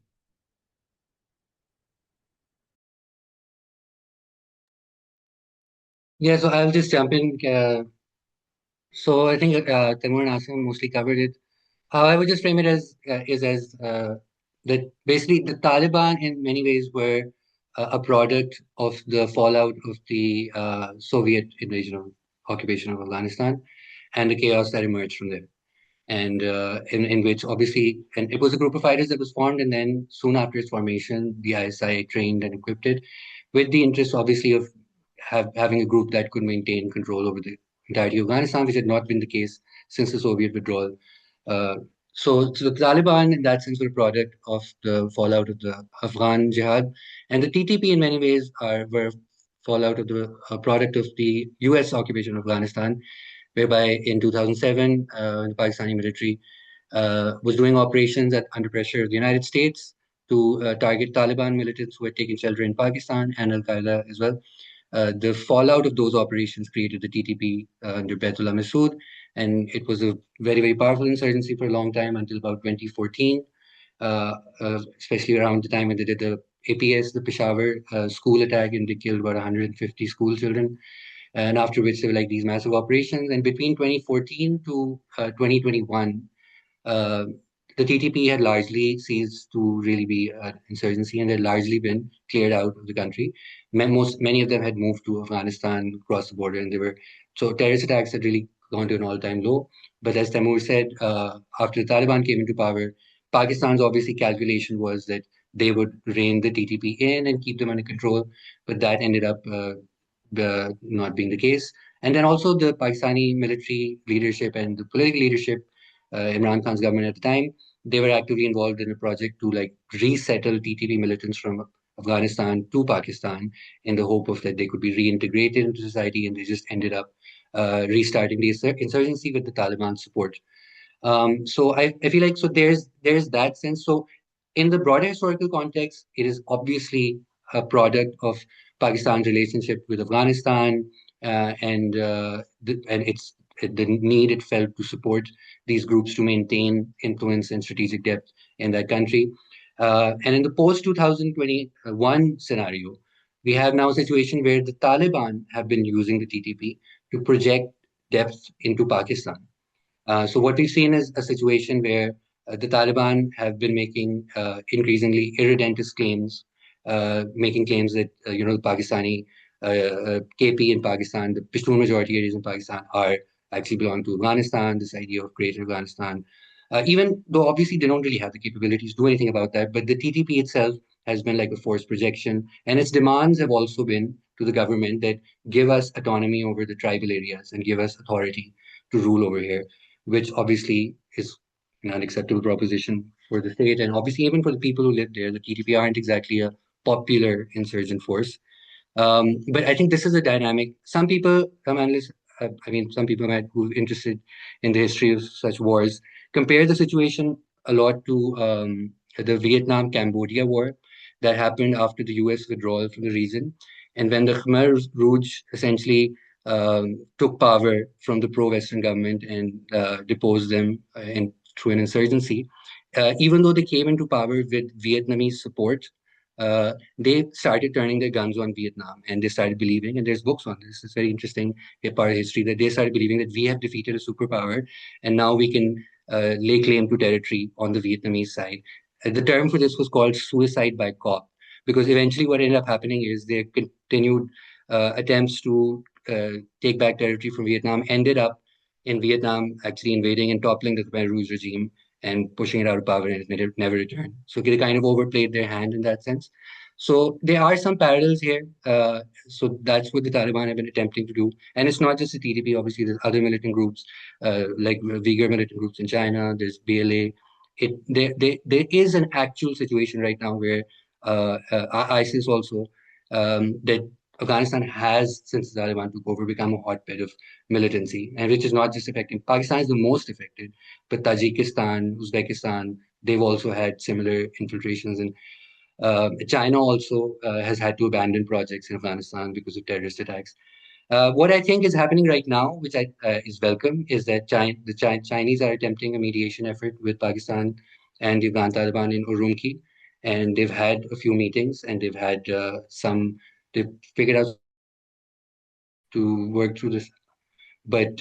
Yeah, so I'll just jump in. So I think Taimur and Asim mostly covered it. How I would just frame it as that basically the Taliban in many ways were a product of the fallout of the Soviet invasion of occupation of Afghanistan and the chaos that emerged from there. And in which obviously, and it was a group of fighters that was formed, and then soon after its formation, the ISI trained and equipped it with the interest, obviously, of having a group that could maintain control over the entirety of Afghanistan, which had not been the case since the Soviet withdrawal. So the Taliban, in that sense, were a product of the fallout of the Afghan jihad, and the TTP, in many ways, were fallout of the product of the U.S. occupation of Afghanistan, whereby in 2007, the Pakistani military was doing operations under pressure of the United States to target Taliban militants who had taken shelter in Pakistan and Al-Qaeda as well. The fallout of those operations created the TTP under Baitullah Masood, and it was a very, very powerful insurgency for a long time until about 2014, especially around the time when they did the APS, the Peshawar school attack, and they killed about 150 school children. And after which there were like these massive operations. And between 2014 to 2021, the TTP had largely ceased to really be an insurgency and had largely been cleared out of the country. Many of them had moved to Afghanistan across the border, and so terrorist attacks had really gone to an all-time low. But as Taimur said, after the Taliban came into power, Pakistan's obviously calculation was that they would rein the TTP in and keep them under control, but that ended up not being the case. And then also the Pakistani military leadership and the political leadership, Imran Khan's government at the time, they were actively involved in a project to like resettle TTP militants from Afghanistan to Pakistan in the hope of that they could be reintegrated into society, and they just ended up restarting the insurgency with the Taliban support. So I feel like there's that sense. So in the broader historical context, it is obviously a product of Pakistan's relationship with Afghanistan and it's the need it felt to support these groups to maintain influence and strategic depth in that country. And in the post-2021 scenario, we have now a situation where the Taliban have been using the TTP to project depth into Pakistan. So what we've seen is a situation where the Taliban have been making increasingly irredentist claims, making claims that the Pakistani KP in Pakistan, the Pashtun majority areas in Pakistan are actually belong to Afghanistan. This idea of Greater Afghanistan, even though obviously they don't really have the capabilities to do anything about that, but the TTP itself has been like a forced projection, and its demands have also been to the government that give us autonomy over the tribal areas and give us authority to rule over here, which obviously is an unacceptable proposition for the state. And obviously, even for the people who live there, the TTP aren't exactly a popular insurgent force. But I think this is a dynamic. Some people, some analysts, some people who are interested in the history of such wars compare the situation a lot to the Vietnam-Cambodia war that happened after the US withdrawal from the region. And when the Khmer Rouge essentially took power from the pro-Western government and deposed them through an insurgency. Even though they came into power with Vietnamese support, they started turning their guns on Vietnam, and they started believing, and there's books on this, it's very interesting part of history, that they started believing that we have defeated a superpower, and now we can lay claim to territory on the Vietnamese side. The term for this was called suicide by cop, because eventually what ended up happening is their continued attempts to take back territory from Vietnam ended up in Vietnam actually invading and toppling the Khmer Rouge regime and pushing it out of power, and it never returned. So they kind of overplayed their hand in that sense. So there are some parallels here. So that's what the Taliban have been attempting to do. And it's not just the TTP, obviously, there's other militant groups, like Uyghur militant groups in China, there's BLA. There is an actual situation right now where ISIS also, that Afghanistan has, since the Taliban took over, become a hotbed of militancy, and which is not just affecting Pakistan is the most affected, but Tajikistan, Uzbekistan, they've also had similar infiltrations, and China also has had to abandon projects in Afghanistan because of terrorist attacks. What I think is happening right now, which is welcome, is that Chinese are attempting a mediation effort with Pakistan and the Afghan Taliban in Urumqi, and they've had a few meetings, and they've had they've figured out to work through this. But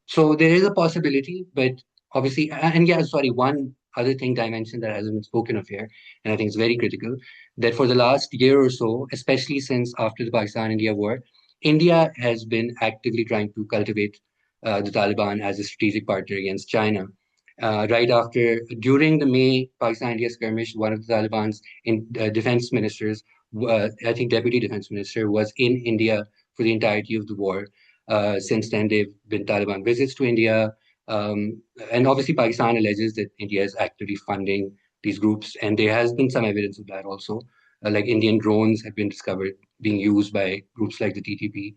so there is a possibility, but obviously, and yeah, sorry, one other thing dimension that hasn't been spoken of here, and I think it's very critical, that for the last year or so, especially since after the Pakistan-India war, India has been actively trying to cultivate the Taliban as a strategic partner against China. Right after, during the May Pakistan-India skirmish, one of the Taliban's defense ministers, I think deputy defense minister, was in India for the entirety of the war. Since then, there have been Taliban visits to India. And obviously, Pakistan alleges that India is actively funding these groups. And there has been some evidence of that also. Like Indian drones have been discovered being used by groups like the TTP.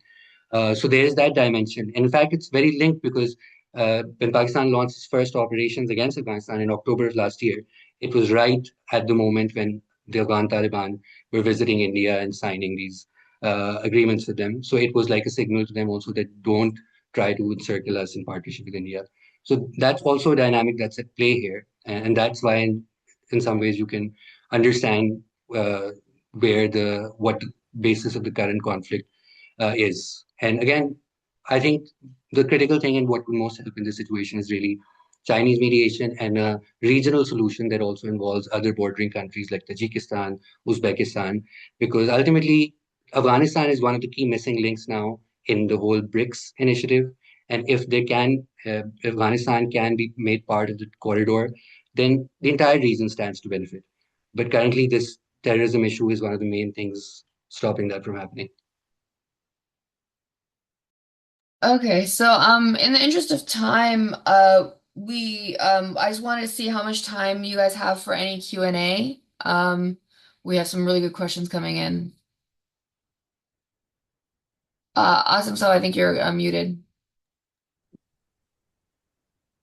So there's that dimension. And in fact, it's very linked because when Pakistan launched its first operations against Afghanistan in October of last year, it was right at the moment when the Afghan Taliban were visiting India and signing these agreements with them. So it was like a signal to them also that don't try to encircle us in partnership with India. So that's also a dynamic that's at play here. And that's why, in some ways, you can understand what the basis of the current conflict is. And again, I think the critical thing and what would most help in this situation is really Chinese mediation and a regional solution that also involves other bordering countries like Tajikistan, Uzbekistan, because ultimately Afghanistan is one of the key missing links now in the whole BRICS initiative. And if Afghanistan can be made part of the corridor, then the entire region stands to benefit. But currently, this terrorism issue is one of the main things stopping that from happening. Okay, so in the interest of time, I just wanted to see how much time you guys have for any Q&A. We have some really good questions coming in. Awesome, so I think you're muted.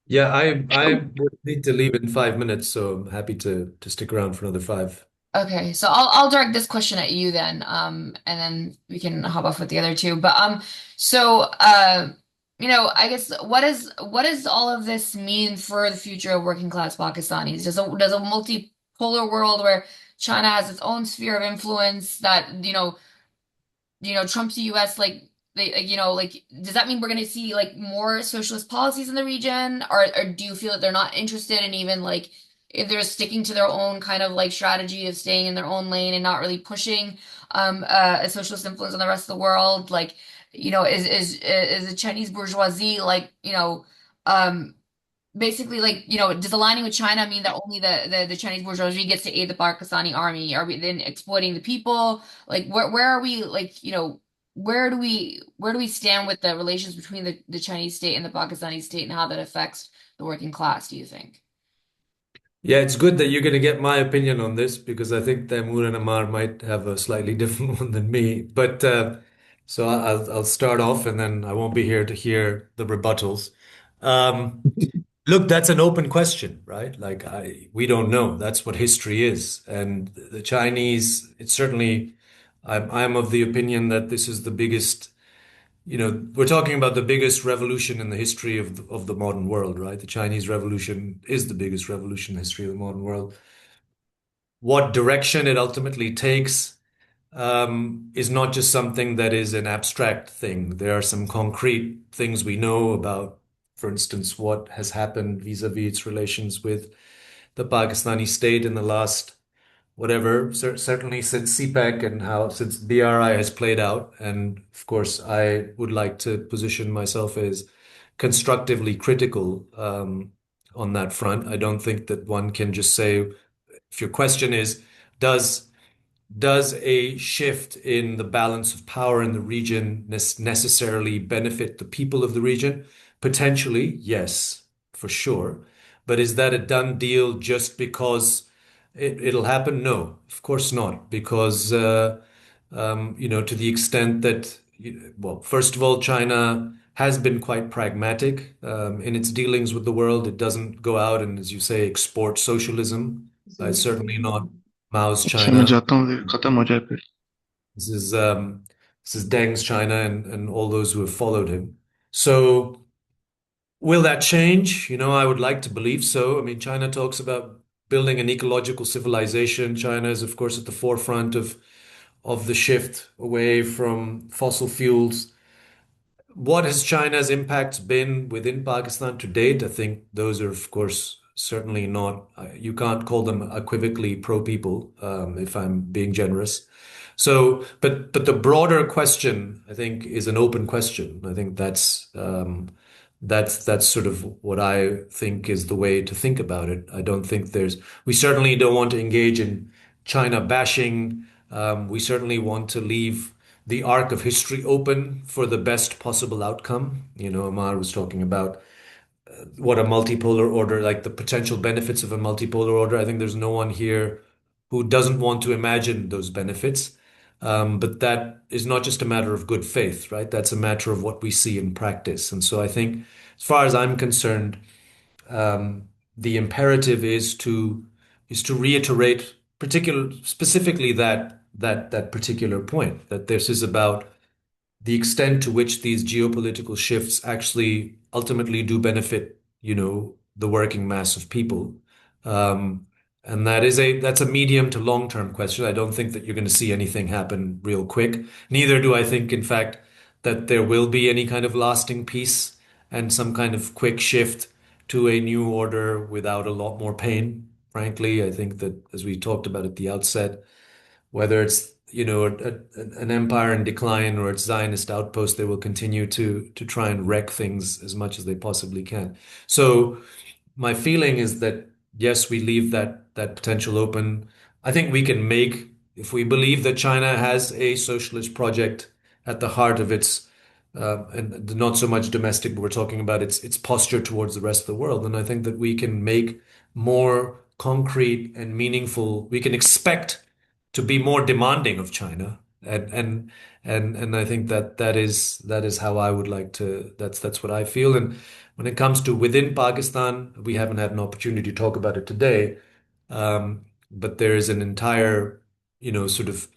Yeah, I would need to leave in 5 minutes, so I'm happy to stick around for another five. Okay, so I'll direct this question at you then, and then we can hop off with the other two. But so I guess what does all of this mean for the future of working class Pakistanis? Does a multipolar world where China has its own sphere of influence that trumps the US, does that mean we're going to see like more socialist policies in the region, or do you feel that they're not interested in even like if they're sticking to their own kind of like strategy of staying in their own lane and not really pushing a socialist influence on the rest of the world? Like, is the Chinese bourgeoisie like, um basically, like, does aligning with China mean that only the Chinese bourgeoisie gets to aid the Pakistani army? Are we then exploiting the people? Like, where are we, like, where do we stand with the relations between the Chinese state and the Pakistani state, and how that affects the working class, do you think? Yeah, it's good that you're going to get my opinion on this because I think Taimur and Amar might have a slightly different one than me. But so I'll start off, and then I won't be here to hear the rebuttals. Um, Look, that's an open question, right? Like we don't know. That's what history is, and the Chinese. It's certainly. I'm of the opinion that this is the biggest we're talking about the biggest revolution in the history of the modern world, right? The Chinese Revolution is the biggest revolution in the history of the modern world. What direction it ultimately takes is not just something that is an abstract thing. There are some concrete things we know about, for instance, what has happened vis-a-vis its relations with the Pakistani state in the last, whatever, certainly since CPEC and since BRI has played out. And of course, I would like to position myself as constructively critical on that front. I don't think that one can just say, if your question is, does a shift in the balance of power in the region necessarily benefit the people of the region? Potentially, yes, for sure. But is that a done deal just because it'll happen? No, of course not. Because, to the extent that, well, first of all, China has been quite pragmatic in its dealings with the world. It doesn't go out and, as you say, export socialism. It's certainly not Mao's अच्छा मैं China. जाता हूँ खत्म हो जाए फिर This is Deng's China and all those who have followed him. So will that change? I would like to believe so. I mean, China talks about building an ecological civilization. China is, of course, at the forefront of the shift away from fossil fuels. What has China's impacts been within Pakistan to date? I think those are, of course, certainly not, you can't call them equivocally pro-people, if I'm being generous. So, but the broader question, I think, is an open question. I think that's sort of what I think is the way to think about it. I don't think we certainly don't want to engage in China bashing. We certainly want to leave the arc of history open for the best possible outcome. Amar was talking about what a multipolar order, like the potential benefits of a multipolar order. I think there's no one here who doesn't want to imagine those benefits. But that is not just a matter of good faith, right? That's a matter of what we see in practice. And so I think, as far as I'm concerned, the imperative is to reiterate specifically that particular point, that this is about the extent to which these geopolitical shifts actually ultimately do benefit, the working mass of people. And that's a medium to long-term question. I don't think that you're going to see anything happen real quick. Neither do I think, in fact, that there will be any kind of lasting peace and some kind of quick shift to a new order without a lot more pain. Frankly, I think that, as we talked about at the outset, whether it's an empire in decline or its Zionist outpost, they will continue to try and wreck things as much as they possibly can. So my feeling is that yes, we leave that potential open. I think we can make, if we believe that China has a socialist project at the heart of its and not so much domestic, but we're talking about its posture towards the rest of the world. And I think that we can make more concrete and meaningful. We can expect to be more demanding of China, and I think that is how I would like to. That's what I feel. And when it comes to within Pakistan, we haven't had an opportunity to talk about it today, but there is an entire, sort of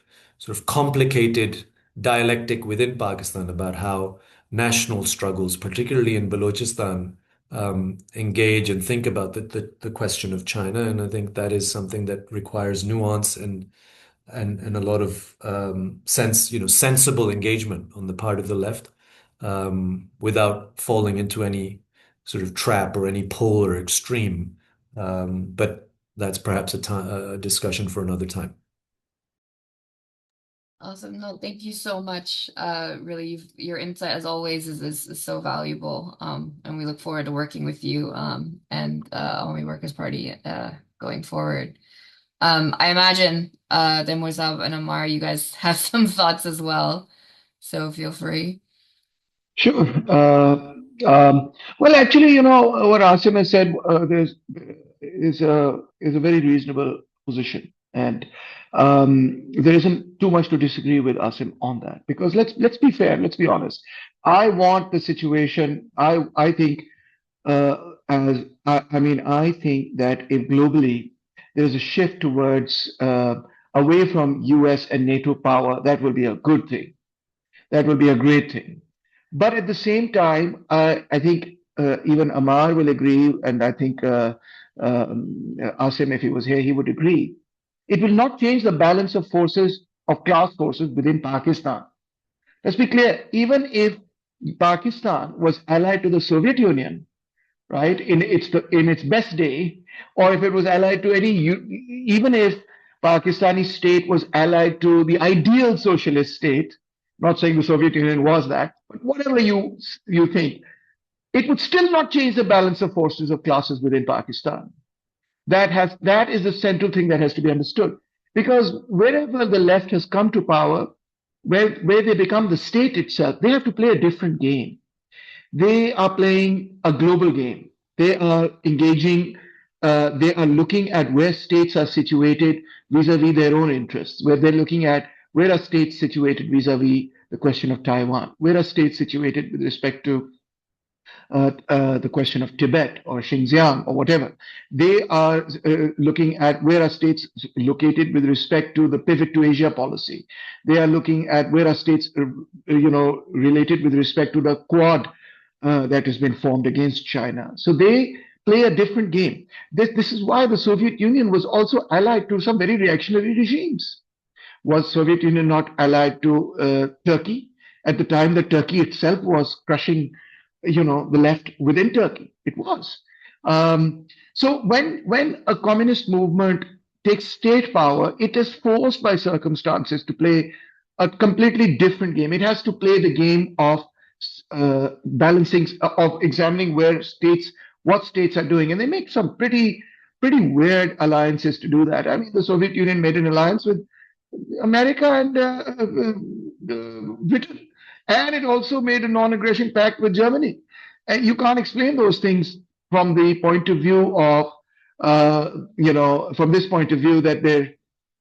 complicated dialectic within Pakistan about how national struggles, particularly in Balochistan, engage and think about the question of China. And I think that is something that requires nuance and a lot of sensible engagement on the part of the left, without falling into any sort of trap or any pole or extreme. But that's perhaps a discussion for another time. Awesome. No, thank you so much. Really, your insight, as always, is so valuable. And we look forward to working with you and Awami Workers Party going forward. I imagine then Morzab and Amar, you guys have some thoughts as well, so feel free. Sure. Well, actually, what Asim has said is a very reasonable position, and there isn't too much to disagree with Asim on that. Because let's be fair, let's be honest. I want the situation. I think I think that if globally there is a shift towards away from U.S. and NATO power, that will be a good thing. That will be a great thing. But at the same time, I think even Amar will agree, and I think Asim, if he was here, he would agree. It will not change the balance of forces, of class forces within Pakistan. Let's be clear, even if Pakistan was allied to the Soviet Union, right, in its best day, or if it was allied to even if Pakistani state was allied to the ideal socialist state, not saying the Soviet Union was that, but whatever you think, it would still not change the balance of forces of classes within Pakistan. That is the central thing that has to be understood. Because wherever the left has come to power, where they become the state itself, they have to play a different game. They are playing a global game. They are engaging, they are looking at where states are situated vis-a-vis their own interests, where they're looking at where are states situated vis-a-vis the question of Taiwan, where are states situated with respect to the question of Tibet or Xinjiang or whatever. They are looking at where are states located with respect to the pivot to Asia policy. They are looking at where are states, related with respect to the Quad that has been formed against China. So they play a different game. This is why the Soviet Union was also allied to some very reactionary regimes. Was Soviet Union not allied to Turkey at the time that Turkey itself was crushing, the left within Turkey? It was. So when a communist movement takes state power, it is forced by circumstances to play a completely different game. It has to play the game of balancing, of examining what states are doing, and they make some pretty weird alliances to do that. I mean, the Soviet Union made an alliance with America and Britain. And it also made a non-aggression pact with Germany. And you can't explain those things from the point of view of, from this point of view that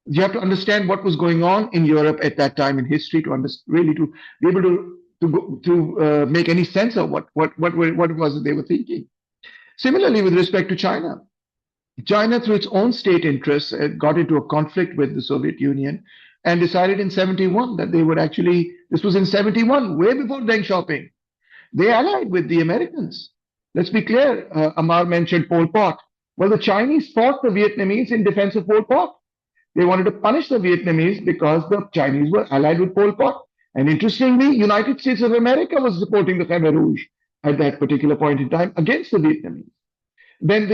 you have to understand what was going on in Europe at that time in history to really to be able to make any sense of what it was that they were thinking. Similarly, with respect to China. China, through its own state interests, got into a conflict with the Soviet Union and decided in 71 that they would actually, this was in 71, way before Deng Xiaoping, they allied with the Americans. Let's be clear, Amar mentioned Pol Pot. Well, the Chinese fought the Vietnamese in defense of Pol Pot. They wanted to punish the Vietnamese because the Chinese were allied with Pol Pot. And interestingly, United States of America was supporting the Khmer Rouge at that particular point in time against the Vietnamese. Then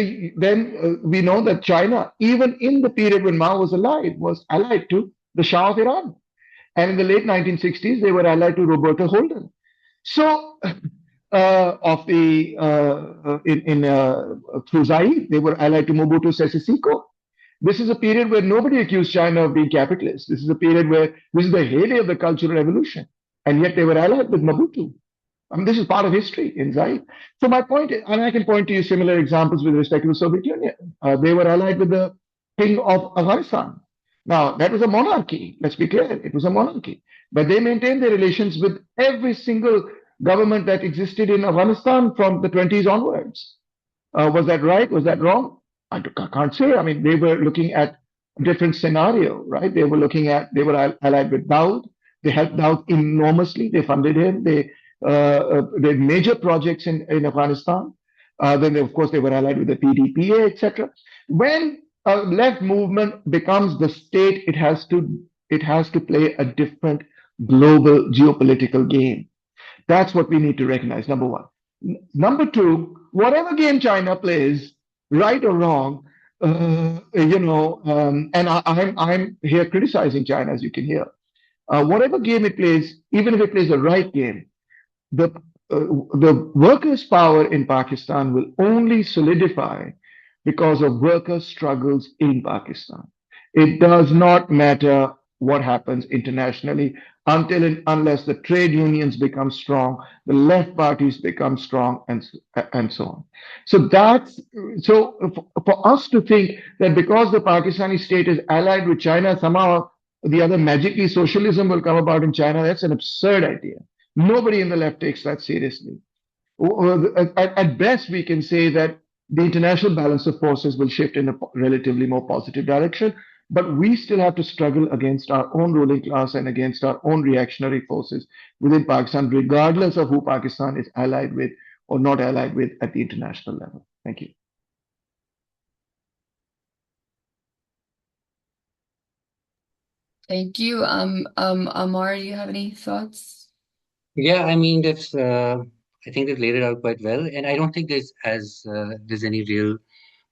we know that China, even in the period when Mao was alive, was allied to the Shah of Iran. And in the late 1960s, they were allied to Roberto Holden. So, through Zaire, they were allied to Mobutu Sese Seko. This is a period where nobody accused China of being capitalist. This is a period where this is the heyday of the Cultural Revolution. And yet they were allied with Mobutu. I mean, this is part of history in Zaire. So my point is, and I can point to you similar examples with respect to the Soviet Union. They were allied with the king of Afghanistan. Now, that was a monarchy. Let's be clear. It was a monarchy. But they maintained their relations with every single government that existed in Afghanistan from the 20s onwards. Was that right? Was that wrong? I can't say. I mean, they were looking at a different scenario, right? They were allied with Daoud. They helped Daoud enormously. They funded him. They did major projects in Afghanistan. Then, of course, they were allied with the PDPA, etc. When a left movement becomes the state, it has to play a different global geopolitical game. That's what we need to recognize, number one. Number two, whatever game China plays, right or wrong, and I'm here criticizing China, as you can hear. Whatever game it plays, even if it plays the right game, the workers' power in Pakistan will only solidify because of workers' struggles in Pakistan. It does not matter what happens internationally until and unless the trade unions become strong, the left parties become strong, and so on. So for us to think that because the Pakistani state is allied with China, somehow the other magically socialism will come about in China, that's an absurd idea. Nobody in the left takes that seriously. At best, we can say that the international balance of forces will shift in a relatively more positive direction. But we still have to struggle against our own ruling class and against our own reactionary forces within Pakistan, regardless of who Pakistan is allied with or not allied with at the international level. Thank you. Thank you. Amar, do you have any thoughts? Yeah, I mean I think they've laid it out quite well, and I don't think there's any real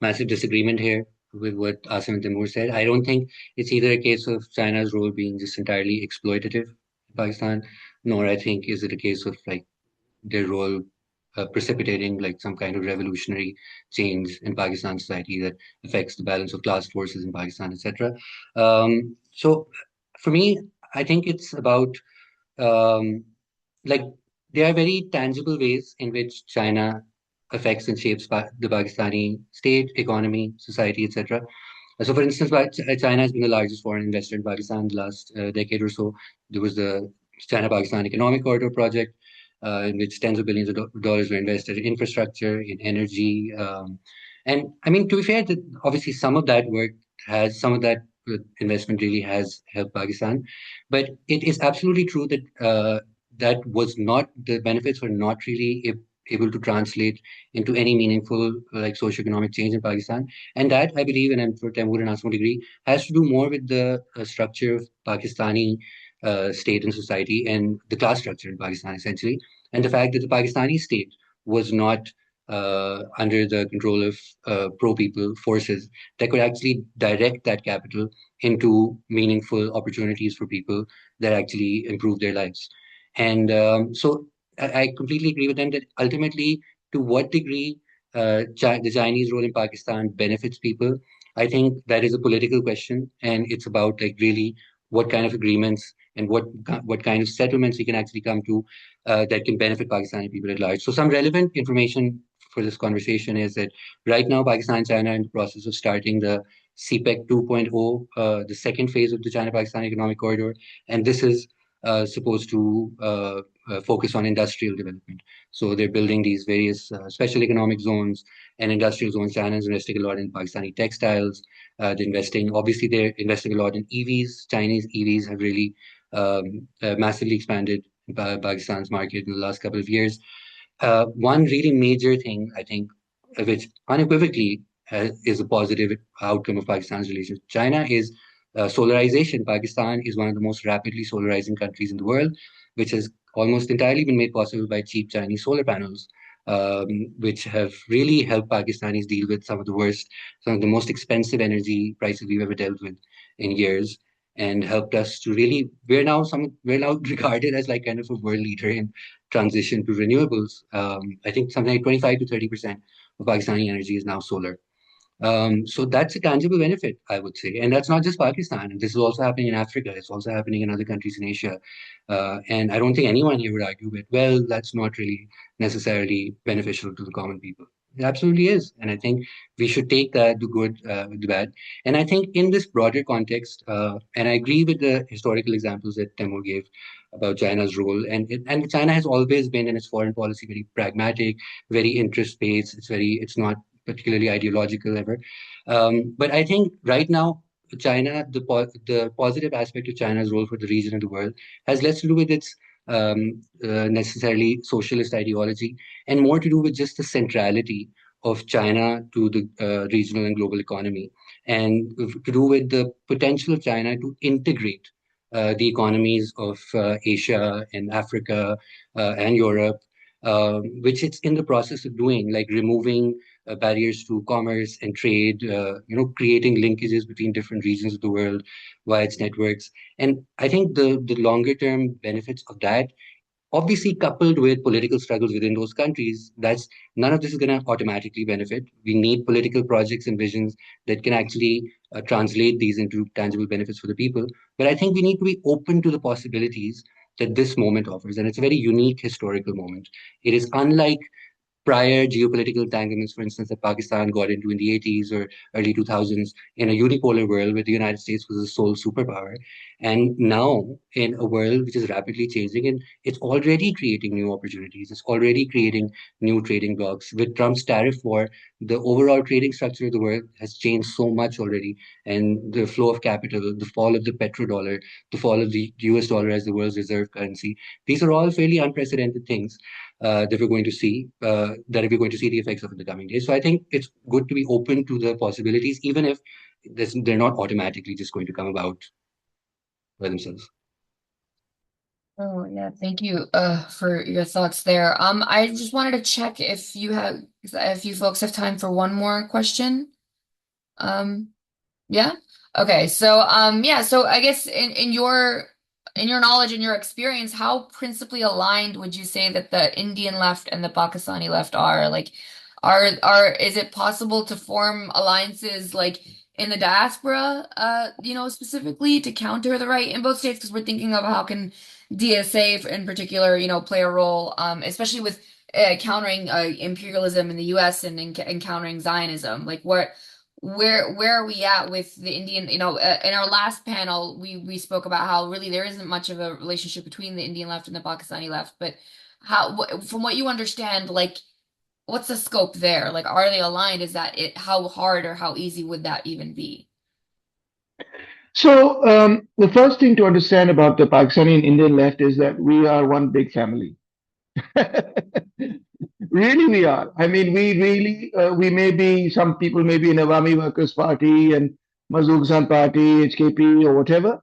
massive disagreement here with what Asim and Timur said. I don't think it's either a case of China's role being just entirely exploitative in Pakistan, nor I think is it a case of like their role precipitating like some kind of revolutionary change in Pakistan society that affects the balance of class forces in Pakistan, etc. So for me, I think it's about um, like there are very tangible ways in which China affects and shapes the Pakistani state, economy, society, etc. So, for instance, China has been the largest foreign investor in Pakistan the last decade or so. There was the China-Pakistan Economic Corridor project, in which tens of billions of dollars were invested in infrastructure, in energy. And I mean, to be fair, that obviously some of that investment really has helped Pakistan. But it is absolutely true that the benefits were not really able to translate into any meaningful like socioeconomic change in Pakistan. And that, I believe, and I'm sure Temur and Aslam would agree, has to do more with the structure of Pakistani state and society and the class structure in Pakistan, essentially, and the fact that the Pakistani state was not under the control of pro-people forces that could actually direct that capital into meaningful opportunities for people that actually improve their lives. And so I completely agree with them that ultimately, to what degree the Chinese role in Pakistan benefits people, I think that is a political question, and it's about like really what kind of agreements and what kind of settlements we can actually come to that can benefit Pakistani people at large. So some relevant information for this conversation is that right now Pakistan and China are in the process of starting the CPEC 2.0, the second phase of the China-Pakistan Economic Corridor, and this is supposed to focus on industrial development. So they're building these various special economic zones and industrial zones. China is investing a lot in Pakistani textiles. Obviously, they're investing a lot in EVs. Chinese EVs have really massively expanded Pakistan's market in the last couple of years. One really major thing, I think, which unequivocally is a positive outcome of Pakistan's relations with China is solarization. Pakistan is one of the most rapidly solarizing countries in the world, which has almost entirely been made possible by cheap Chinese solar panels, which have really helped Pakistanis deal with some of the most expensive energy prices we've ever dealt with in years, and helped us to really we're now regarded as like kind of a world leader in transition to renewables. I think something like 25 to 30% of Pakistani energy is now solar. So that's a tangible benefit, I would say. And that's not just Pakistan. This is also happening in Africa. It's also happening in other countries in Asia. And I don't think anyone here would argue with, well, that's not really necessarily beneficial to the common people. It absolutely is. And I think we should take the good with the bad. And I think in this broader context, and I agree with the historical examples that Temur gave about China's role. And China has always been in its foreign policy very pragmatic, very interest-based. It's not particularly ideological ever. But I think right now, the positive aspect of China's role for the region and the world has less to do with its necessarily socialist ideology and more to do with just the centrality of China to the regional and global economy, and to do with the potential of China to integrate the economies of Asia and Africa and Europe, which it's in the process of doing, like removing barriers to commerce and trade, creating linkages between different regions of the world via its networks. And I think the longer term benefits of that, obviously coupled with political struggles within those countries, that's none of this is going to automatically benefit. We need political projects and visions that can actually translate these into tangible benefits for the people. But I think we need to be open to the possibilities that this moment offers. And it's a very unique historical moment. It is unlike prior geopolitical entanglements, for instance, that Pakistan got into in the 80s or early 2000s in a unipolar world where the United States was the sole superpower. And now, in a world which is rapidly changing, and it's already creating new opportunities, it's already creating new trading blocks. With Trump's tariff war, the overall trading structure of the world has changed so much already. And the flow of capital, the fall of the petrodollar, the fall of the US dollar as the world's reserve currency, these are all fairly unprecedented things that we're going to see, that we're going to see the effects of in the coming days. So I think it's good to be open to the possibilities, even if they're not automatically just going to come about by themselves. Oh yeah, thank you for your thoughts there. I just wanted to check if you folks have time for one more question. Um, yeah. Okay. So yeah, so I guess in your knowledge and your experience, how principally aligned would you say that the Indian left and the Pakistani left are? Like is it possible to form alliances like in the diaspora, specifically to counter the right in both states? Because we're thinking of how can DSA in particular, play a role, especially with countering imperialism in the US and countering Zionism. Like where are we at with the Indian, in our last panel, we spoke about how really there isn't much of a relationship between the Indian left and the Pakistani left, but from what you understand, like, what's the scope there? Like, are they aligned? Is that it? How hard or how easy would that even be? So the first thing to understand about the Pakistani and Indian left is that we are one big family. Really, we are. I mean, we really, we may be, some people may be in Awami Workers Party and Mazdoor Kisaan Party, HKP, or whatever.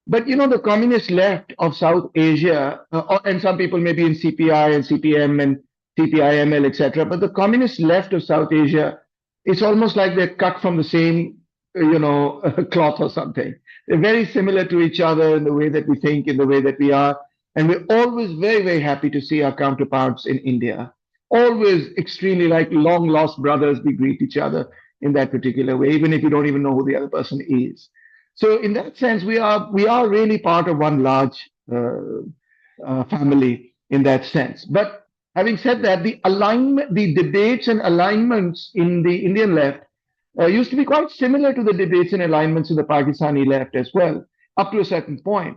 But the communist left of South Asia, and some people may be in CPI and CPM and CPIML, etc. But the communist left of South Asia, it's almost like they're cut from the same, cloth or something. They're very similar to each other in the way that we think, in the way that we are. And we're always very, very happy to see our counterparts in India. Always extremely like long lost brothers, we greet each other in that particular way, even if you don't even know who the other person is. So in that sense, we are really part of one large family in that sense. But having said that, the alignment, the debates and alignments in the Indian left used to be quite similar to the debates and alignments in the Pakistani left as well, up to a certain point.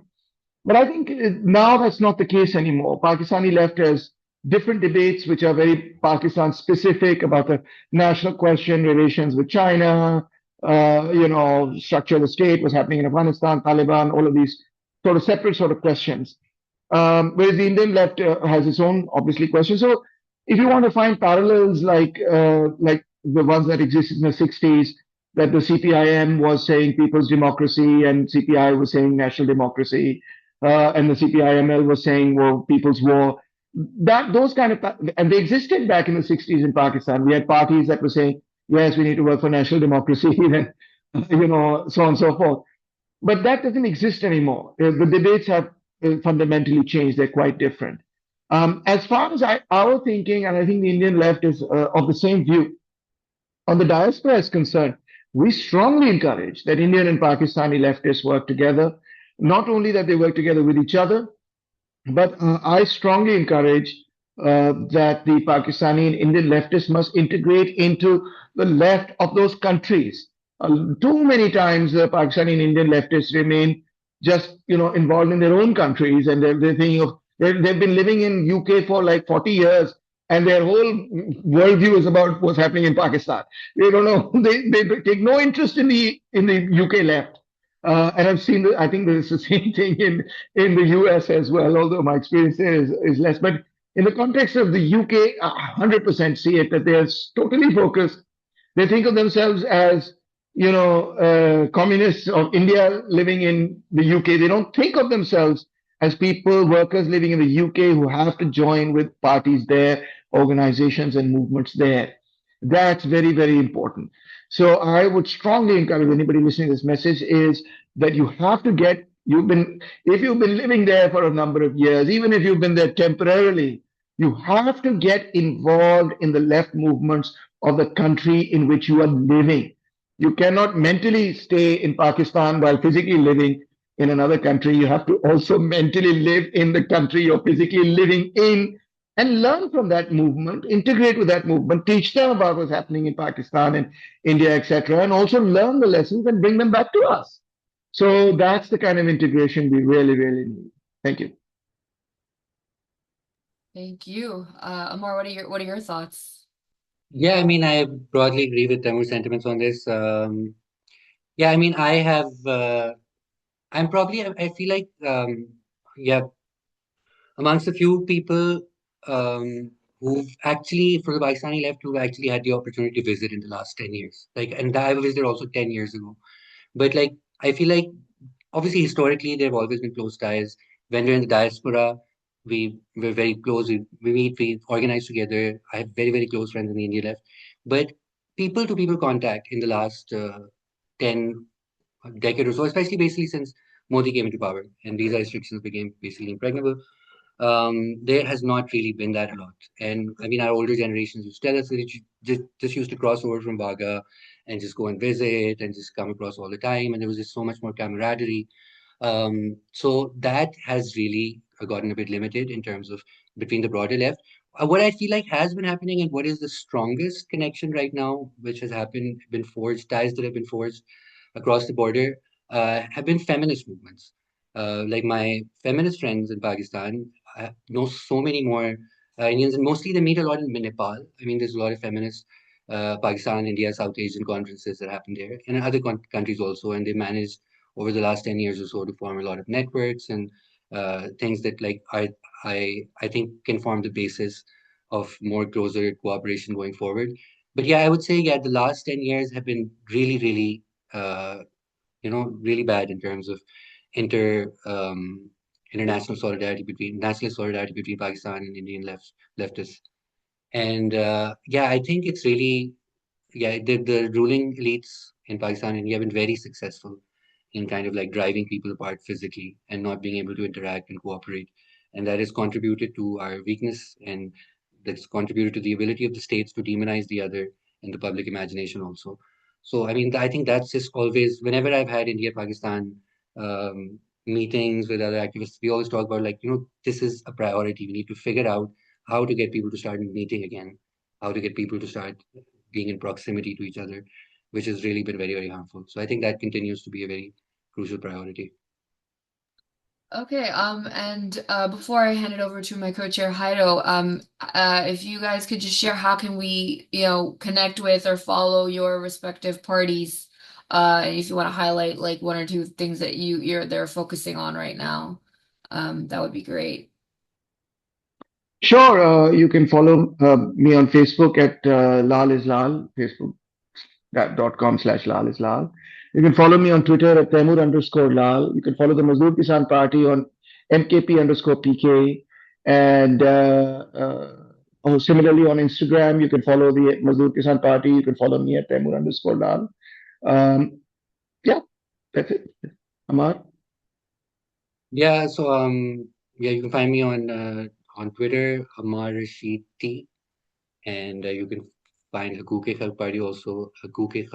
But I think now that's not the case anymore. Pakistani left has different debates which are very Pakistan specific about the national question, relations with China, structure of the state, what's happening in Afghanistan, Taliban, all of these sort of separate sort of questions. Whereas the Indian left has its own, obviously, questions. So if you want to find parallels like the ones that existed in the 60s, that the CPIM was saying people's democracy and CPI was saying national democracy, and the CPIML was saying, well, people's war. Those kind of, and they existed back in the 60s in Pakistan. We had parties that were saying, yes, we need to work for national democracy, and so on and so forth. But that doesn't exist anymore. The debates have fundamentally changed. They're quite different. As far as our thinking, and I think the Indian left is of the same view, on the diaspora is concerned, we strongly encourage that Indian and Pakistani leftists work together. Not only that they work together with each other, but I strongly encourage that the Pakistani and Indian leftists must integrate into the left of those countries. Too many times the Pakistani and Indian leftists remain just involved in their own countries, and they're thinking of they've been living in UK for like 40 years, and their whole worldview is about what's happening in Pakistan. They don't know. They take no interest in the UK left. And I've seen, I think there's the same thing in the US as well, although my experience there is less. But in the context of the UK, 100% see it that they're totally focused. They think of themselves as, communists of India living in the UK. They don't think of themselves as people, workers living in the UK who have to join with parties there, organizations and movements there. That's very, very important. So I would strongly encourage anybody listening to this message is that you have to if you've been living there for a number of years, even if you've been there temporarily, you have to get involved in the left movements of the country in which you are living. You cannot mentally stay in Pakistan while physically living in another country. You have to also mentally live in the country you're physically living in, and learn from that movement, integrate with that movement, teach them about what's happening in Pakistan and India, etc., and also learn the lessons and bring them back to us. So that's the kind of integration we really, really need. Thank you. Thank you. Amar, what are your thoughts? Yeah, I mean, I broadly agree with Taimur's sentiments on this. Yeah, I mean, I'm probably, I feel like, yeah, amongst a few people who've actually, for the Pakistani left, who've actually had the opportunity to visit in the last 10 years. Like, and I visited also 10 years ago. But like, I feel like obviously historically there have always been close ties. When we're in the diaspora, we're very close. We meet, we organize together. I have very, very close friends in the India left. But people to people contact in the last 10 decade or so, especially basically since Modi came into power and visa restrictions became basically impregnable, there has not really been that a lot. And I mean, our older generations used to tell us that just used to cross over from Baga and just go and visit and just come across all the time. And there was just so much more camaraderie. So that has really gotten a bit limited in terms of between the broader left. What I feel like has been happening and what is the strongest connection right now, which has been forged, ties that have been forged across the border, have been feminist movements. Like my feminist friends in Pakistan, I know so many more Indians, and mostly they meet a lot in Nepal. I mean, there's a lot of feminist Pakistan, India, South Asian conferences that happen there, and in other countries also. And they managed over the last 10 years or so to form a lot of networks and things that like I think can form the basis of more closer cooperation going forward. But yeah, I would say yeah, the last 10 years have been really, really uh, really bad in terms of international solidarity between national solidarity between Pakistan and Indian leftists. And yeah, I think it's really yeah, the ruling elites in Pakistan and India have been very successful in kind of like driving people apart physically and not being able to interact and cooperate. And that has contributed to our weakness and that's contributed to the ability of the states to demonize the other in the public imagination also. So, I mean, I think that's just always, whenever I've had India Pakistan meetings with other activists, we always talk about like, this is a priority. We need to figure out how to get people to start meeting again, how to get people to start being in proximity to each other, which has really been very, very harmful. So I think that continues to be a very crucial priority. Okay, and before I hand it over to my co-chair Haido, if you guys could just share how can we, connect with or follow your respective parties, and if you want to highlight like one or two things that they're focusing on right now, that would be great. Sure, you can follow me on Facebook at Lal is Lal, facebook.com/Lal is Lal. You can follow me on Twitter at Taimur_Lal. You can follow the Mazdoor Kisaan Party on MKP_PK. And similarly on Instagram, you can follow the Mazdoor Kisaan Party. You can follow me at Taimur_Lal. Yeah, that's it. Amar? Yeah, so yeah, you can find me on Twitter, Amar Rashid T, and you can find Haqooq Party also, Haqooq